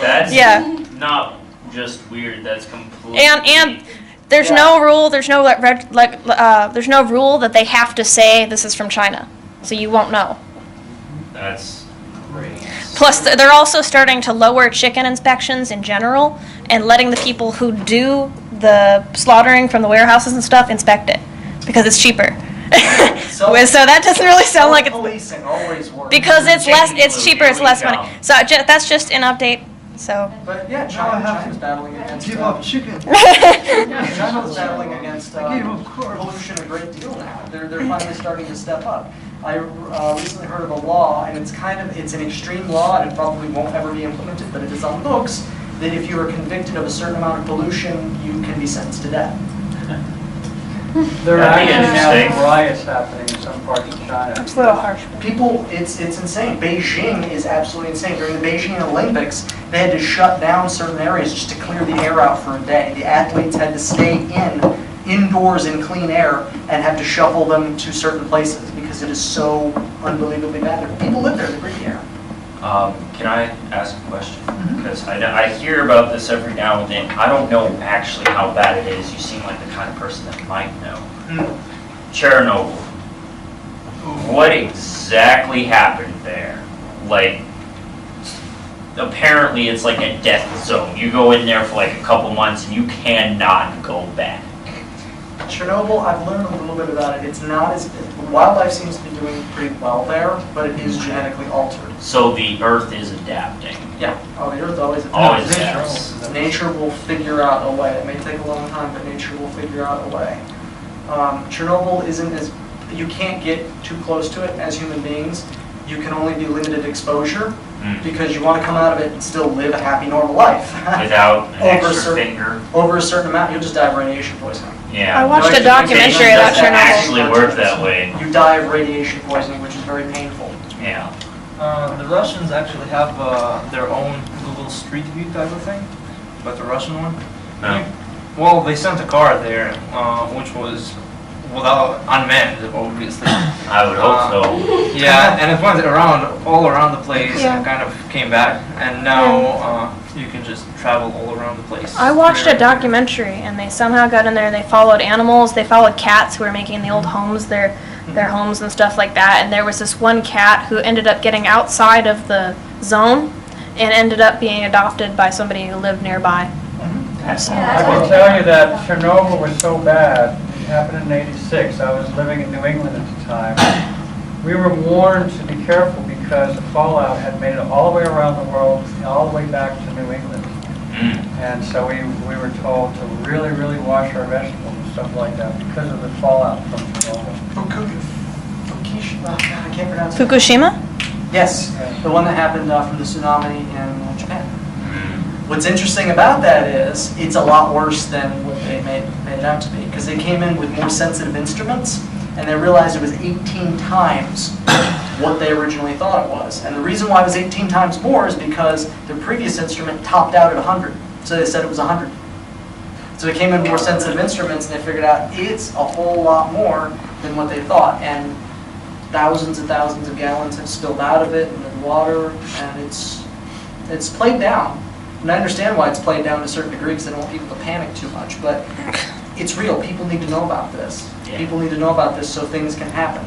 That's Yeah. not just weird, that's completely. And there's no rule. There's no there's no rule that they have to say this is from China, so you won't know. That's great. Plus, they're also starting to lower chicken inspections in general and letting the people who do the slaughtering from the warehouses and stuff inspect it because it's cheaper. So that doesn't really sound like it's Policing always works. because it's less. It's cheaper. It's less Here we money. go. So that's just an update. So. But yeah, Now I have China's to battling against. Give up chicken. China's battling against I gave up corn. pollution a great deal now. They're finally starting to step up. I recently heard of a law, and it's an extreme law, and it probably won't ever be implemented, but it is on the books, that if you are convicted of a certain amount of pollution, you can be sentenced to death. There are That'd be actually interesting. now riots happening in some parts of China. It's a little harsh. People, it's insane. Beijing is absolutely insane. During the Beijing Olympics, they had to shut down certain areas just to clear the air out for a day. The athletes had to stay indoors in clean air and have to shuffle them to certain places because it is so unbelievably bad there. People live there, they breathe the air. Can I ask a question? Because I hear about this every now and then. I don't know actually how bad it is. You seem like the kind of person that might know. Chernobyl. What exactly happened there? Like, apparently it's like a death zone. You go in there for like a couple months and you cannot go back. Chernobyl, I've learned a little bit about it. It's not as, wildlife seems to be doing pretty well there, but it is genetically altered. So the Earth is adapting. Yeah, the Earth always Always adapts. adapts. Nature will figure out a way. It may take a long time, but nature will figure out a way. Chernobyl isn't as, you can't get too close to it as human beings. You can only be limited exposure because you want to come out of it and still live a happy, normal life. Without an Over a extra certain- finger. Over a certain amount, you'll just die of radiation poisoning. Yeah. I watched a It documentary about doesn't Chernobyl. actually work that way. You die of radiation poisoning, which is very painful. Yeah. The Russians actually have their own Google Street View type of thing, but the Russian one. No. Well, they sent a car there, which was without unmanned, obviously. I would hope so. Yeah, and it went all around the place Yeah. and kind of came back, and now you can just travel all around the place. I watched a documentary, and they somehow got in there. They followed animals. They followed cats who were making the old homes their homes and stuff like that. And there was this one cat who ended up getting outside of the zone and ended up being adopted by somebody who lived nearby. That's I can tell you that Chernobyl was so bad, it happened in '86, I was living in New England at the time. We were warned to be careful because the fallout had made it all the way around the world, all the way back to New England. And so we were told to really, really wash our vegetables and stuff like that because of the fallout from Chernobyl. I can't pronounce it. Fukushima? Yes, the one that happened from the tsunami in Japan. What's interesting about that is it's a lot worse than what they made it out to be because they came in with more sensitive instruments and they realized it was 18 times what they originally thought it was. And the reason why it was 18 times more is because their previous instrument topped out at 100. So they said it was 100. So they came in with more sensitive instruments and they figured out it's a whole lot more than what they thought. And thousands and thousands of gallons have spilled out of it and in water, and it's played down. And I understand why it's played down to a certain degree because they don't want people to panic too much, but it's real. People need to know about this. Yeah. People need to know about this so things can happen.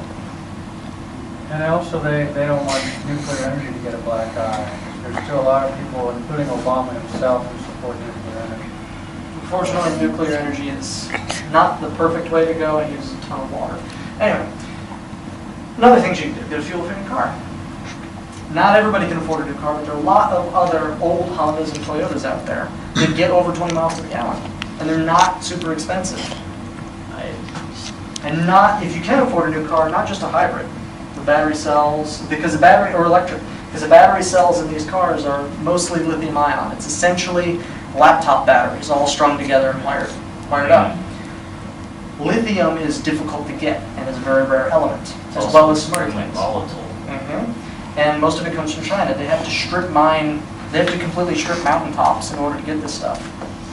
And also, they don't want nuclear energy to get a black eye. There's still a lot of people, including Obama himself, who support nuclear energy. Unfortunately, nuclear energy is not the perfect way to go and uses a ton of water. Anyway, another thing you can do, get a fuel efficient car. Not everybody can afford a new car, but there are a lot of other old Hondas and Toyotas out there that get over 20 miles to the gallon, and they're not super expensive. And not, if you can afford a new car, not just a hybrid, the battery cells, because the battery, or electric, because the battery cells in these cars are mostly lithium ion. It's essentially laptop batteries all strung together and wired up. Lithium is difficult to get and is a very rare element, as well as some other extremely things. volatile. And most of it comes from China. They have to completely strip mountaintops in order to get this stuff.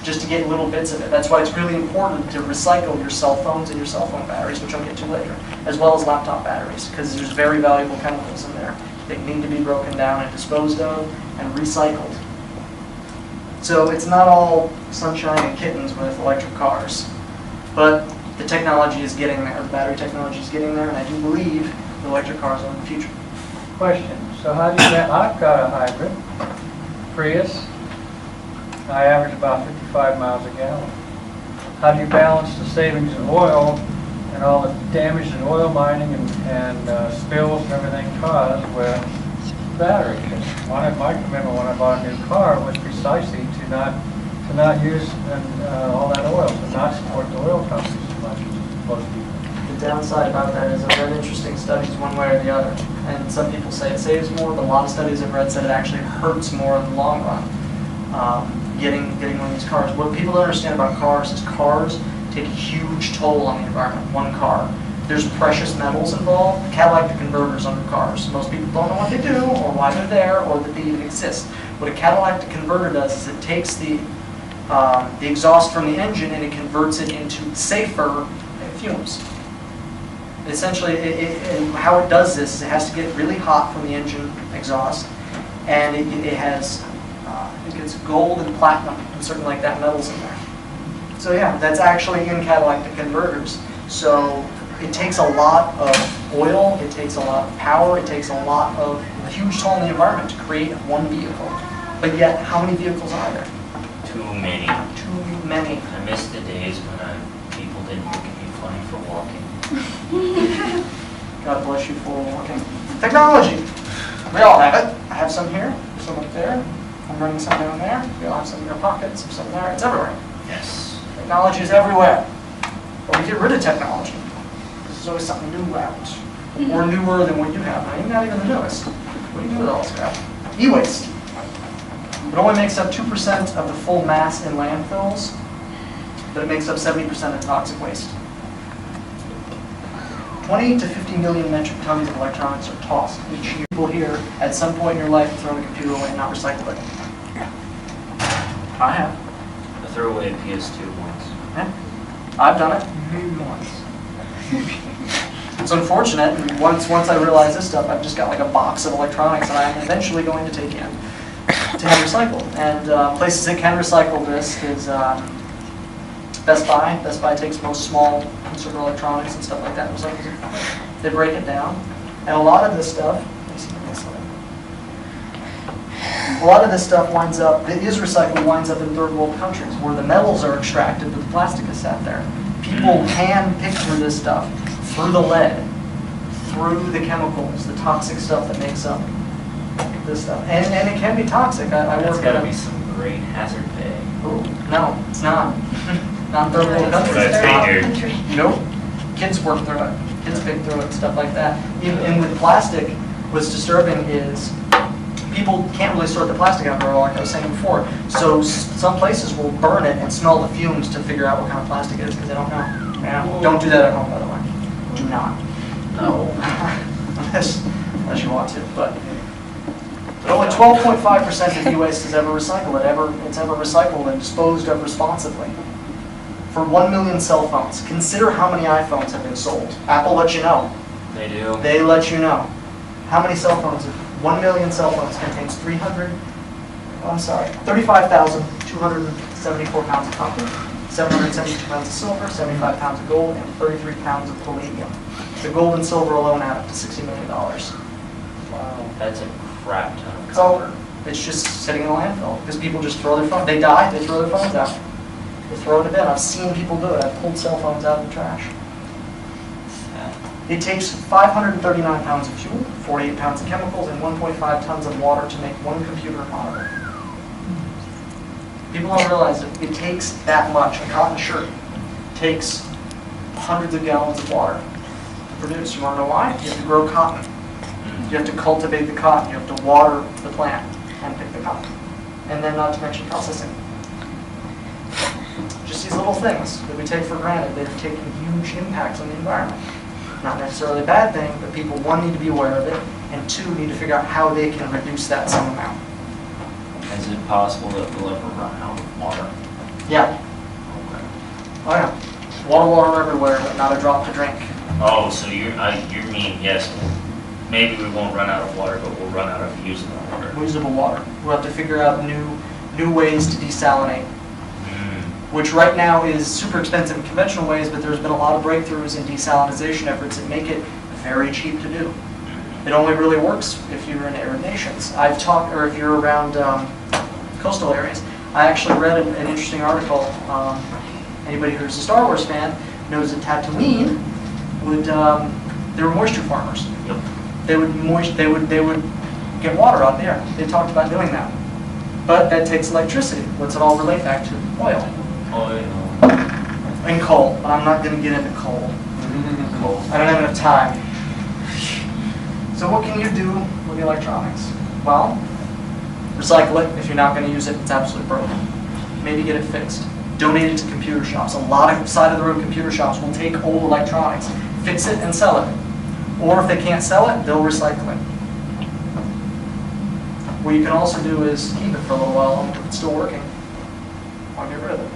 just to get little bits of it. That's why it's really important to recycle your cell phones and your cell phone batteries, which I'll get to later, as well as laptop batteries, because there's very valuable chemicals in there that need to be broken down and disposed of and recycled. So it's not all sunshine and kittens with electric cars, but the technology is getting there, the battery technology is getting there, and I do believe the electric cars are in the future. Question, so how do you, I've got a hybrid Prius. I average about 55 miles a gallon. How do you balance the savings in oil and all the damage that oil mining and spills and everything caused with battery? My commitment when I bought a new car was precisely to not use all that oil, to not support the oil companies as much as most people. The downside about that is I've read interesting studies one way or the other, and some people say it saves more, but a lot of studies I've read said it actually hurts more in the long run. Getting one of these cars. What people don't understand about cars is cars take a huge toll on the environment. One car. There's precious metals involved. Catalytic converters under cars. Most people don't know what they do, or why they're there, or that they even exist. What a catalytic converter does is it takes the exhaust from the engine and it converts it into safer fumes. Essentially, how it does this is it has to get really hot from the engine exhaust, and it has it gets gold and platinum and certain like that metals in there. So yeah, that's actually in catalytic converters. So it takes a lot of oil, it takes a lot of power, it takes a huge toll on the environment to create one vehicle. But yet, how many vehicles are there? Too many. Too many. I miss the days when people didn't look at me funny for walking. God bless you for walking. Technology. We all have it. I have some here, some up there. I'm running some down there. We all have some in our pockets, some there. It's everywhere. Yes. Technology is everywhere. But we get rid of technology. There's always something new out. Or newer than what you have. Now, you're not even the newest. What do you do with all this crap? E-waste. It only makes up 2% of the full mass in landfills, but it makes up 70% of toxic waste. 20 to 50 million metric tons of electronics are tossed each year. People here, at some point in your life, throw a computer away and not recycle it. I have. I threw away a PS2 once. Yeah. I've done it. Maybe once. It's unfortunate. Once I realize this stuff, I've just got like a box of electronics that I'm eventually going to take in to have recycled. And places that can recycle this is Best Buy. Best Buy takes most small consumer electronics and stuff like that. They break it down. And a lot of this stuff, winds up, that is recycled, winds up in third world countries where the metals are extracted, but the plastic is sat there. People hand pick through this stuff, through the lead, through the chemicals, the toxic stuff that makes up this stuff. And it can be toxic. That's got to be some great hazard pay. Ooh, no, it's not. Not in third world countries. That's figured. Nope. Kids work through it. Kids pick through it, stuff like that. And with plastic, what's disturbing is people can't really sort the plastic out very well, like I was saying before. So some places will burn it and smell the fumes to figure out what kind of plastic it is because they don't know. Yeah. Don't do that at home, by the way. Do not. No. unless you want to. But only 12.5% of e-waste is ever recycled. It's ever recycled and disposed of responsibly. For 1 million cell phones, consider how many iPhones have been sold. Apple lets you know. They do. They let you know. How many cell phones? 1 million cell phones contains 35,274 pounds of copper, 772 pounds of silver, 75 pounds of gold, and 33 pounds of palladium. The gold and silver alone add up to $60 million. Wow. That's a crap ton of So copper. it's just sitting in a landfill because people just throw their phone. They die, they throw their phones out. They throw it in a bin. I've seen people do it. I've pulled cell phones out of the trash. It takes 539 pounds of fuel, 48 pounds of chemicals, and 1.5 tons of water to make one computer monitor. People don't realize it takes that much. A cotton shirt takes hundreds of gallons of water to produce. You want to know why? You have to grow cotton. You have to cultivate the cotton. You have to water the plant and pick the cotton. And then not to mention processing. Just these little things that we take for granted. They've taken huge impacts on the environment. Not necessarily a bad thing, but people, one, need to be aware of it, and two, need to figure out how they can reduce that some amount. Is it possible that we'll ever run out of water? Yeah. Oh yeah. Water everywhere, but not a drop to drink. Oh, so you mean, yes, maybe we won't run out of water, but we'll run out of usable water. Usable water. We'll have to figure out new ways to desalinate, which right now is super expensive in conventional ways, but there's been a lot of breakthroughs in desalinization efforts that make it very cheap to do. It only really works if you're in arid nations. Or if you're around coastal areas. I actually read an interesting article. Anybody who's a Star Wars fan knows that Tatooine they were moisture farmers. Yep. They would get water out there. They talked about doing that. But that takes electricity. What's it all relate back to? Oil. Oil. And coal. But I'm not going to get into coal. Coal. I don't have enough time. So what can you do with the electronics? Well, recycle it. If you're not going to use it, it's absolutely broken. Maybe get it fixed. Donate it to computer shops. A lot of side-of-the-road computer shops will take old electronics, fix it, and sell it. Or if they can't sell it, they'll recycle it. What you can also do is keep it for a little while until it's still working. Or get rid of it.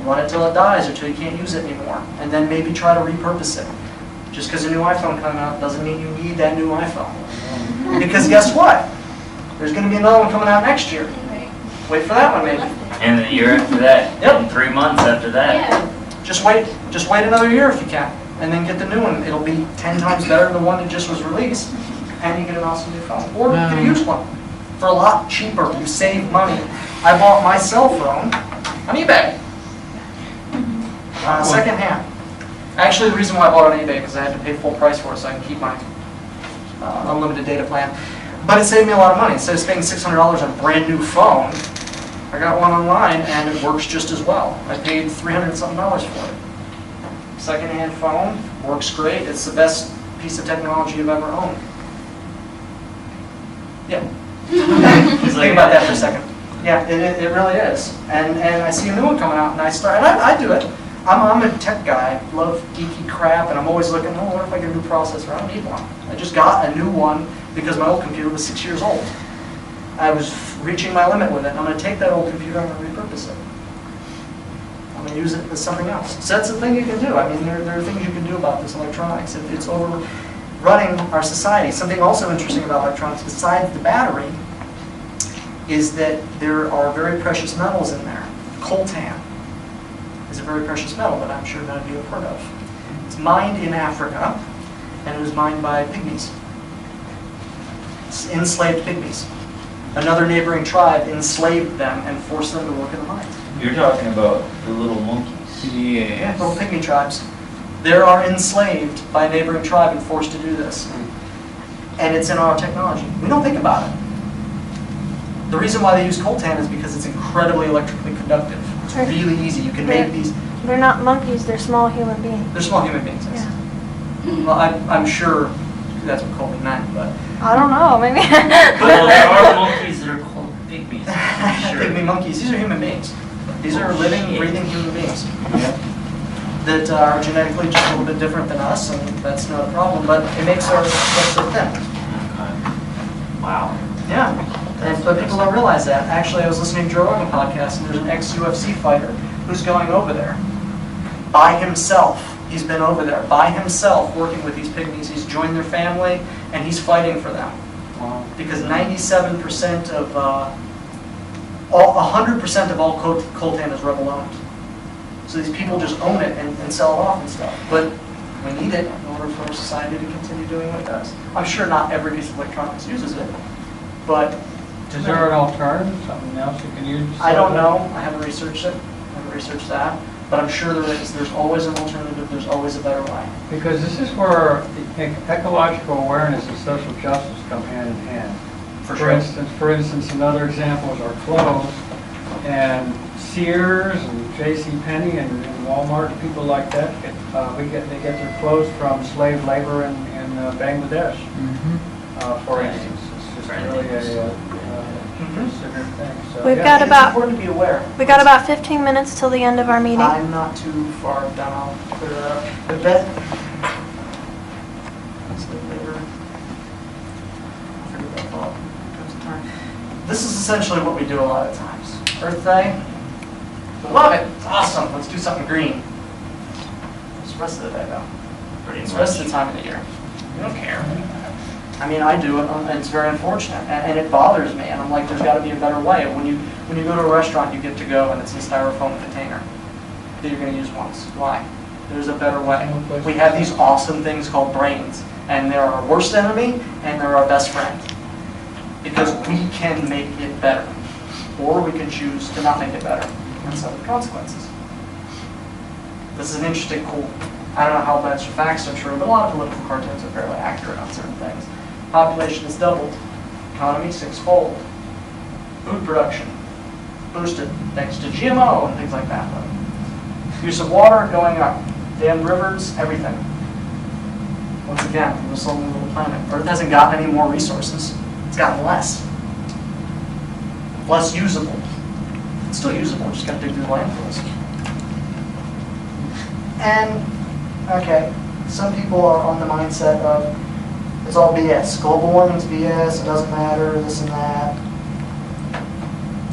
Run it till it dies or till you can't use it anymore. And then maybe try to repurpose it. Just because a new iPhone comes out doesn't mean you need that new iPhone. Because guess what? There's going to be another one coming out next year. Wait for that one maybe. And the year after that. Yep. And 3 months after that. Yeah. Just wait another year if you can. And then get the new one. It'll be 10 times better than the one that just was released. And you get an awesome new phone. Or get a used one. For a lot cheaper. You save money. I bought my cell phone on eBay. Second hand. Actually, the reason why I bought it on eBay because I had to pay full price for it so I can keep my unlimited data plan. But it saved me a lot of money. Instead of spending $600 on a brand new phone, I got one online and it works just as well. I paid $300 and something for it. Second-hand phone, works great. It's the best piece of technology I've ever owned. Yeah. Think about that for a second. Yeah, it really is. And I see a new one coming out and I do it. I'm a tech guy, love geeky crap, and I'm always looking, oh, what if I get a new processor? I don't need one. I just got a new one because my old computer was 6 years old. I was reaching my limit with it, and I'm going to take that old computer and I'm going to repurpose it. I'm going to use it as something else. So that's the thing you can do. I mean, there are things you can do about this electronics. It's overrunning our society. Something also interesting about electronics, besides the battery, is that there are very precious metals in there. Coltan is a very precious metal that I'm sure none of you have heard of. It's mined in Africa, and it was mined by pygmies. Enslaved pygmies. Another neighboring tribe enslaved them and forced them to work in the mines. You're talking about the little monkeys. Yeah, little pygmy tribes. They are enslaved by a neighboring tribe and forced to do this. And it's in our technology. We don't think about it. The reason why they use coltan is because it's incredibly electrically conductive. It's really easy. You can make these. They're not monkeys, they're small human beings. They're small human beings. Yes. Yeah. Well, I'm sure that's what Colby meant, but. I don't know, maybe. Well, there are monkeys that are called pygmies. Sure. Pygmy monkeys. These are human beings. These are living, breathing human beings. That are genetically just a little bit different than us, and that's not a problem. But it makes our stuff so thin. Wow. Yeah. But people don't realize that. Actually, I was listening to Joe Rogan podcast, and there's an ex-UFC fighter who's going over there by himself. He's been over there by himself, working with these pygmies. He's joined their family, and he's fighting for them. Wow. Because 97% of 100% of all coltan is rebel owned. So these people just own it and sell it off and stuff. But we need it in order for our society to continue doing what it does. I'm sure not every piece of electronics uses it, but Is there an alternative, something else you can use? I don't know. I haven't researched it. I haven't researched that. But I'm sure there is. There's always an alternative. There's always a better way. Because this is where ecological awareness and social justice come hand in hand. For instance, another example is our clothes, and Sears and J.C.Penney and Walmart and people like that. They get their clothes from slave labor in Bangladesh, for instance. It's just really a considered thing. So, We've Yeah, got it's about important to be aware. we got about 15 minutes till the end of our meeting. I'm not too far down. I'll clear that up. The vet. Slave labor. I forget that thought. This is essentially what we do a lot of times. Earth Day. Love it. It's awesome. Let's do something green. It's the rest of the day, though. It's the rest of the time of the year. We don't care. I mean, I do it, and it's very unfortunate, and it bothers me. And I'm like, there's got to be a better way. When you go to a restaurant, you get to go, and it's in a styrofoam container that you're going to use once. Why? There's a better way. We have these awesome things called brains, and they're our worst enemy, and they're our best friend. Because we can make it better, or we can choose to not make it better and suffer the consequences. This is an interesting, cool. I don't know how much facts are true, but a lot of political cartoons are fairly accurate on certain things. Population has doubled. Economy sixfold. Food production boosted thanks to GMO and things like that. Use of water going up. Dammed rivers, everything. Once again, we're this lonely little planet. Earth hasn't gotten any more resources. It's gotten less. Less usable. It's still usable, just got to dig through the landfills. And, okay, some people are on the mindset of it's all BS. Global warming's BS, it doesn't matter, this and that.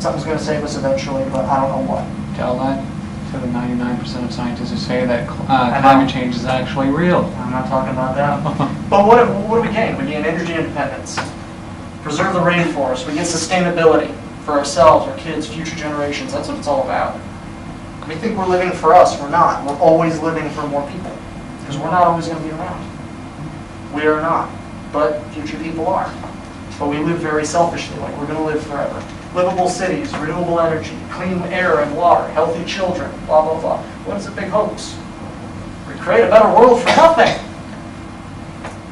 Something's going to save us eventually, but I don't know what. Tell that to the 99% of scientists who say that climate change is actually real. I'm not talking about that. But what do we gain? We gain energy independence. Preserve the rainforest. We get sustainability for ourselves, our kids, future generations. That's what it's all about. We think we're living for us. We're not. We're always living for more people. Because we're not always going to be around. We are not. But future people are. But we live very selfishly, like we're going to live forever. Livable cities, renewable energy, clean air and water, healthy children, blah, blah, blah. What is a big hoax? We create a better world for nothing.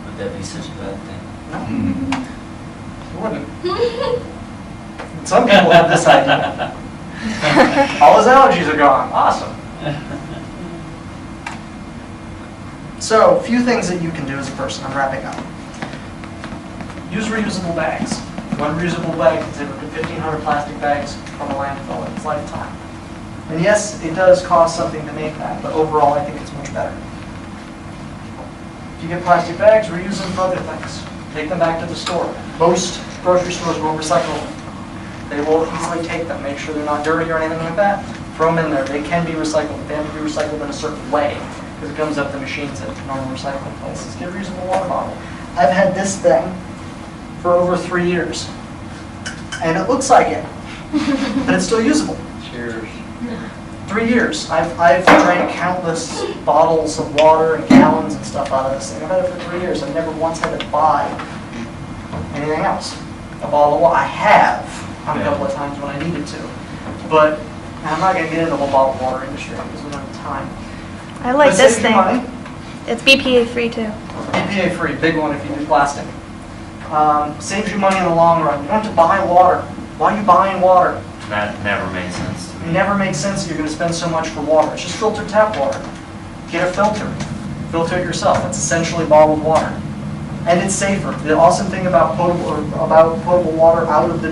Would that be such a bad thing? No. It wouldn't. Some people have this idea. All his allergies are gone. Awesome. So, a few things that you can do as a person. I'm wrapping up. Use reusable bags. One reusable bag contains 1,500 plastic bags from a landfill in its lifetime. And yes, it does cost something to make that, but overall I think it's much better. If you get plastic bags, reuse them for other things. Take them back to the store. Most grocery stores will recycle them. They will easily take them, make sure they're not dirty or anything like that. Throw them in there. They can be recycled. They have to be recycled in a certain way because it comes up the machines at normal recycling places. Get a reusable water bottle. I've had this thing for over 3 years. And it looks like it, but it's still usable. Cheers. 3 years. I've drank countless bottles of water and gallons and stuff out of this thing. I've had it for 3 years. I've never once had to buy anything else. A bottle of water. I have on a couple of times when I needed to. But I'm not going to get into the whole bottled water industry because we don't have time. I like But this saves you thing. money. It's BPA free too. BPA free, big one if you do plastic. Saves you money in the long run. You don't have to buy water. Why are you buying water? That never made sense to It me. never makes sense that you're going to spend so much for water. It's just filtered tap water. Get a filter. Filter it yourself. It's essentially bottled water. And it's safer. The awesome thing about potable water out of the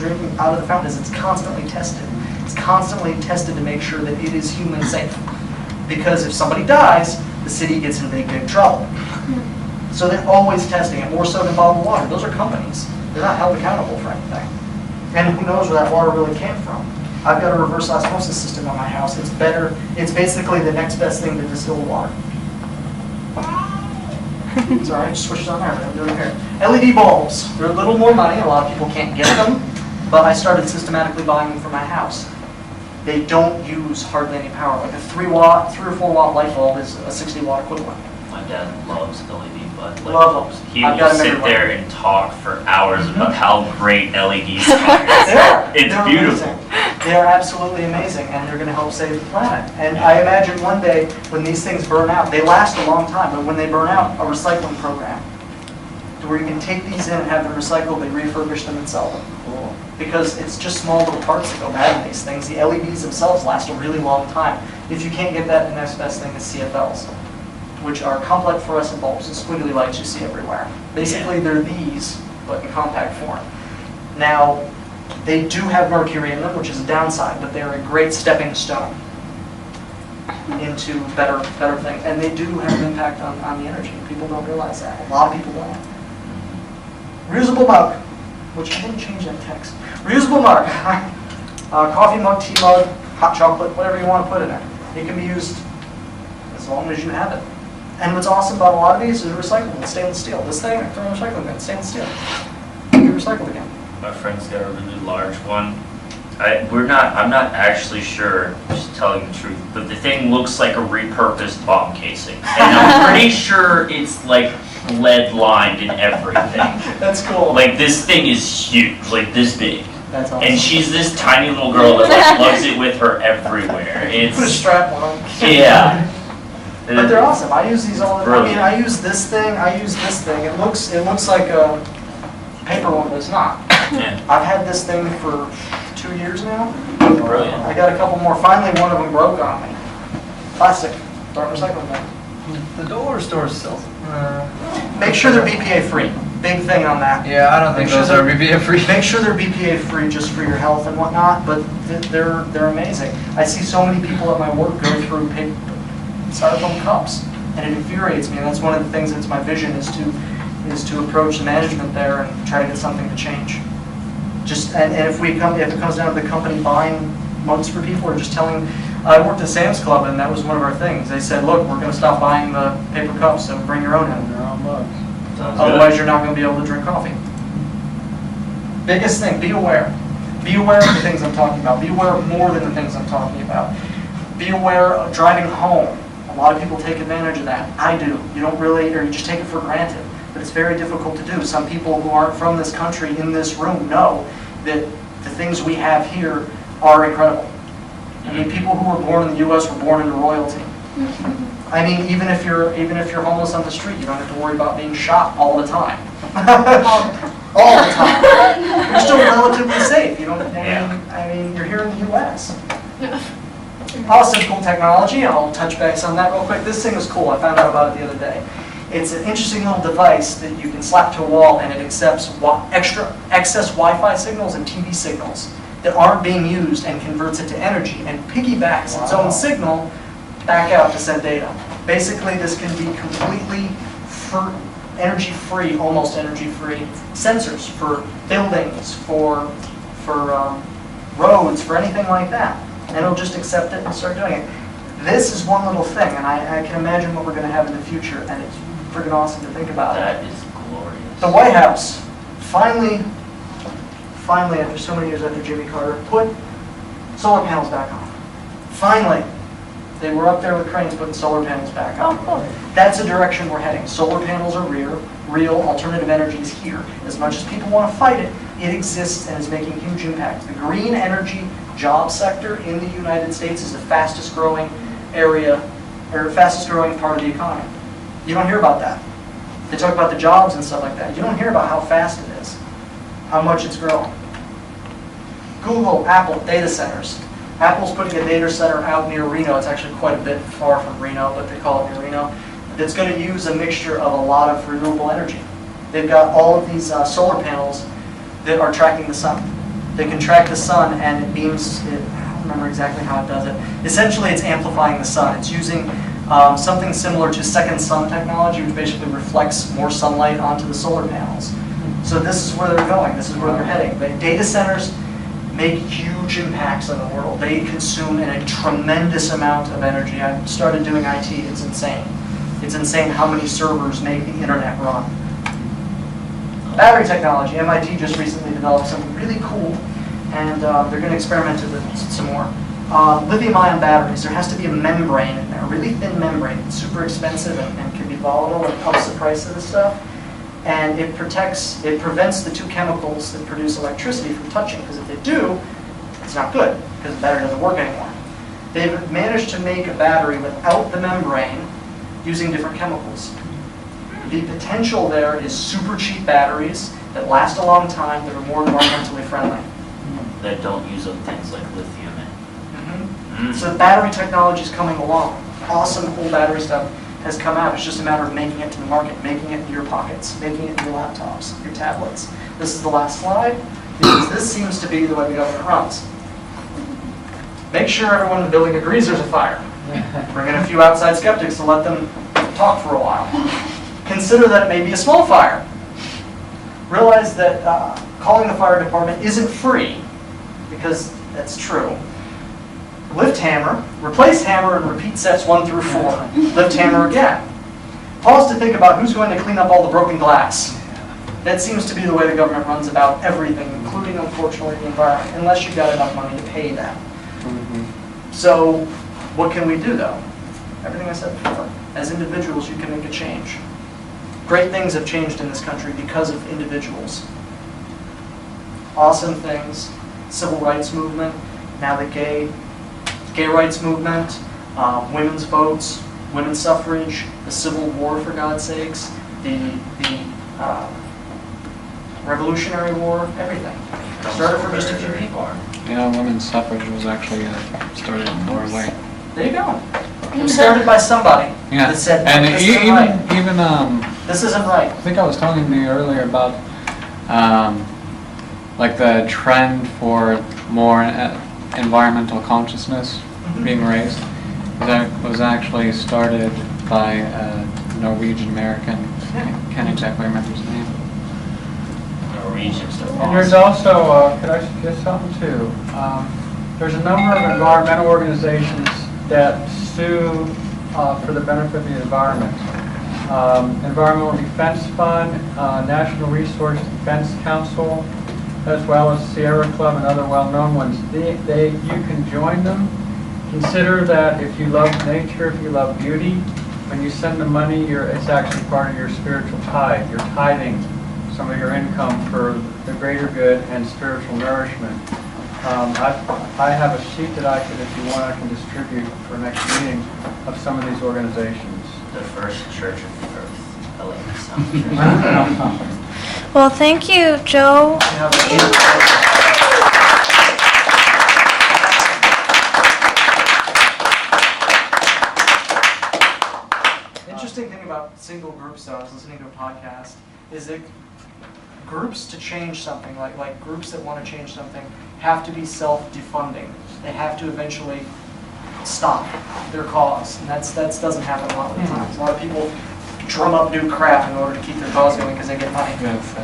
fountain is it's constantly tested. It's constantly tested to make sure that it is human safe. Because if somebody dies, the city gets in big, big trouble. So they're always testing it, more so than bottled water. Those are companies. They're not held accountable for anything. And who knows where that water really came from. I've got a reverse osmosis system on my house. It's better. It's basically the next best thing to distilled water. Sorry, I just switched on there, but I'm doing it here. LED bulbs. They're a little more money. A lot of people can't get them, but I started systematically buying them for my house. They don't use hardly any power. Like a 3 or 4 watt light bulb is a 60 watt equivalent. My dad loves LED light Love bulbs. them. He I've will got 'em sit everywhere. there and talk for hours about how great LEDs are. It's They're beautiful. amazing. They are absolutely amazing, and they're going to help save the planet. And I imagine one day when these things burn out, they last a long time, but when they burn out, a recycling program to where you can take these in and have them recycled, they refurbish them and sell them. Cool. Because it's just small little parts that go bad in these things. The LEDs themselves last a really long time. If you can't get that, the next best thing is CFLs, which are complex fluorescent bulbs and squiggly lights you see everywhere. Basically, they're these, but in compact form. Now, they do have mercury in them, which is a downside, but they're a great stepping stone into better things. And they do have an impact on the energy. People don't realize that. A lot of people don't. Reusable mug, which I didn't change that text. Reusable mug. Coffee mug, tea mug, hot chocolate, whatever you want to put in it. It can be used as long as you have it. And what's awesome about a lot of these is recyclable. It's stainless steel. This thing, I throw in a recycling bin, stainless steel. It can be recycled again. My friend's got a really large one. I'm not actually sure, just telling the truth, but the thing looks like a repurposed bomb casing. And I'm pretty sure it's like lead lined and everything. That's cool. Like this thing is huge, like this big. That's awesome. And she's this tiny little girl that like lugs it with her everywhere. It's Put a strap on them. yeah. But they're awesome. I use these all the time. I mean, Brilliant. I use this thing. I use this thing. It looks like a paper one, but it's not. Yeah. I've had this thing for 2 years now. Brilliant. I got a couple more. Finally, one of them broke on me. Plastic. Throw it in recycling bin. The dollar store sells. Make sure they're BPA free. Big thing on that. Yeah, I don't think Make sure those are they're- BPA free. Make sure they're BPA free just for your health and whatnot, but they're amazing. I see so many people at my work go through paper, styrofoam cups, and it infuriates me. And that's one of the things that's my vision is to approach the management there and try to get something to change. And if it comes down to the company buying mugs for people or just telling, I worked at Sam's Club and that was one of our things. They said, look, we're going to stop buying the paper cups, so bring your own in. They're on bugs. Sounds Otherwise, you're not going to be able to drink coffee. Biggest thing, be aware. Be aware of the things I'm talking about. Be aware of more than the things I'm talking about. Be aware of driving home. A lot of people take advantage of that. I do. You don't really, or you just take it for granted. But it's very difficult to do. Some people who aren't from this country in this room know that the things we have here are incredible. I mean, people who were born in the U.S. were born into royalty. I mean, even if you're homeless on the street, you don't have to worry about being shot all the time. All the time. You're still relatively safe. You don't. I mean, you're here in the U.S. Awesome, cool technology. I'll touch base on that real quick. This thing is cool. I found out about it the other day. It's an interesting little device that you can slap to a wall, and it accepts excess Wi-Fi signals and TV signals that aren't being used and converts it to energy and piggybacks its own signal back out to send data. Basically, this can be completely energy-free, almost energy-free sensors for buildings, for roads, for anything like that. And it'll just accept it and start doing it. This is one little thing, and I can imagine what we're going to have in the future, and it's freaking awesome to think about. That is glorious. The White House finally, after so many years after Jimmy Carter, put solar panels back on. Finally. They were up there with cranes putting solar panels back on. That's the direction we're heading. Solar panels are real alternative energy is here. As much as people want to fight it, it exists and is making huge impact. The green energy job sector in the United States is the fastest growing area, or fastest growing part of the economy. You don't hear about that. They talk about the jobs and stuff like that. You don't hear about how fast it is, how much it's growing. Google, Apple, data centers. Apple's putting a data center out near Reno. It's actually quite a bit far from Reno, but they call it near Reno. That's going to use a mixture of a lot of renewable energy. They've got all of these solar panels that are tracking the sun. They can track the sun and it beams, I don't remember exactly how it does it. Essentially, it's amplifying the sun. It's using something similar to second sun technology, which basically reflects more sunlight onto the solar panels. So this is where they're going. This is where they're heading. But data centers make huge impacts on the world. They consume a tremendous amount of energy. I started doing IT. It's insane. It's insane how many servers make the internet run. Battery technology. MIT just recently developed something really cool, and they're going to experiment with it some more. Lithium-ion batteries. There has to be a membrane in there, a really thin membrane. It's super expensive and can be volatile and ups the price of the stuff. And it prevents the two chemicals that produce electricity from touching, because if they do, it's not good, because the battery doesn't work anymore. They've managed to make a battery without the membrane using different chemicals. The potential there is super cheap batteries that last a long time, that are more environmentally friendly. That don't use up things like lithium in. So battery technology is coming along. Awesome, cool battery stuff has come out. It's just a matter of making it to the market, making it in your pockets, making it in your laptops, your tablets. This is the last slide, because this seems to be the way the government runs. Make sure everyone in the building agrees there's a fire. Bring in a few outside skeptics to let them talk for a while. Consider that it may be a small fire. Realize that calling the fire department isn't free, because that's true. lift hammer, replace hammer, and repeat sets 1 through 4. Lift hammer again. Pause to think about who's going to clean up all the broken glass. That seems to be the way the government runs about everything, including, unfortunately, the environment, unless you've got enough money to pay them. So, what can we do, though? Everything I said before. As individuals, you can make a change. Great things have changed in this country because of individuals. Awesome things. Civil rights movement, now the gay rights movement, women's votes, women's suffrage, the Civil War, for God's sakes, the Revolutionary War, everything. Started from just a few people. Yeah, women's suffrage was actually started in Norway. There you go. It was started by somebody Yeah, that said, and this isn't right. even This isn't right. I think I was talking to you earlier about like the trend for more environmental consciousness being raised. That was actually started by a Norwegian American. Can't exactly remember his name. Norwegian stuff. And there's also, could I suggest something too? There's a number of environmental organizations that sue for the benefit of the environment. Environmental Defense Fund, National Resource Defense Council, as well as Sierra Club and other well-known ones. You can join them. Consider that if you love nature, if you love beauty, when you send the money, it's actually part of your spiritual tithe. You're tithing some of your income for the greater good and spiritual nourishment. I have a sheet that if you want, I can distribute for next meeting of some of these organizations. The first church of the earth. I like that sound. Well, thank you, Joe. Interesting thing about single groups, though, I was listening to a podcast, is that groups to change something, like groups that want to change something, have to be self-defunding. They have to eventually stop their cause, and that doesn't happen a lot of the times. A lot of people drum up new crap in order to keep their cause going because they get money.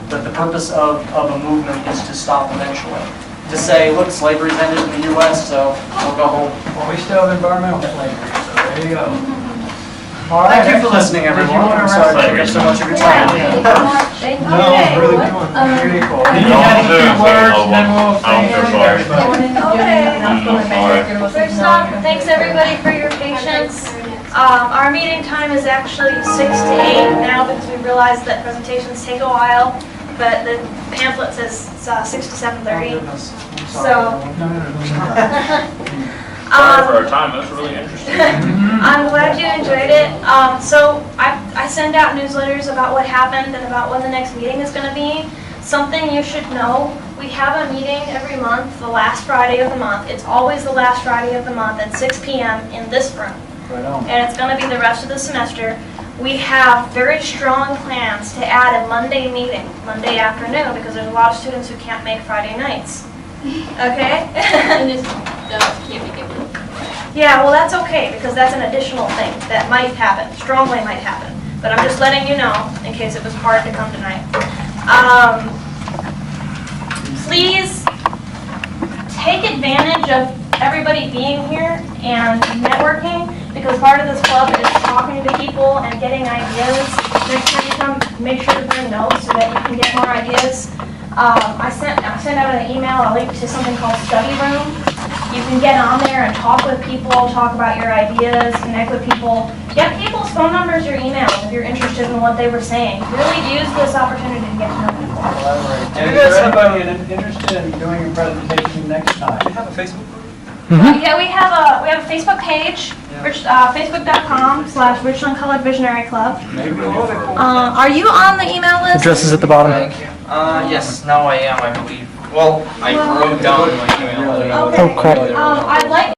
But the purpose of a movement is to stop eventually. To say, look, slavery's ended in the U.S., so we'll go home. Well, we still have environmental slavery, so there you go. All right, Thank you for listening, everyone. I'm sorry to take up so much of your time. Really good one. Very cool. Then you had a few words, and then we'll thank everybody. First off, thanks everybody for your patience. Our meeting time is actually 6 to 8 now because we realized that presentations take a while, but the pamphlet says 6 to 7:30. So. Sorry for our time, that's really interesting. I'm glad you enjoyed it. So I send out newsletters about what happened and about when the next meeting is going to be. Something you should know, we have a meeting every month, the last Friday of the month. It's always the last Friday of the month at 6 p.m. in this room. Right on. And it's going to be the rest of the semester. We have very strong plans to add a Monday meeting, Monday afternoon, because there's a lot of students who can't make Friday nights. Okay? And this can't make it. Yeah, well, that's okay, because that's an additional thing that might happen, strongly might happen. But I'm just letting you know, in case it was hard to come tonight. Please take advantage of everybody being here and networking, because part of this club is talking to people and getting ideas. Next time you come, make sure to bring notes so that you can get more ideas. I sent out an email, a link to something called Study Room. You can get on there and talk with people, talk about your ideas, connect with people. Get people's phone numbers or emails if you're interested in what they were saying. Really use this opportunity to get to know people. And is there anybody interested in doing a presentation next time? Do you have a Facebook group? Yeah, we have a Facebook page, facebook.com/Richland Colored Visionary Club. Are you on the email list? Address is at the bottom. Thank you. Yes, now I am, I believe. Well, I wrote down my email. Okay.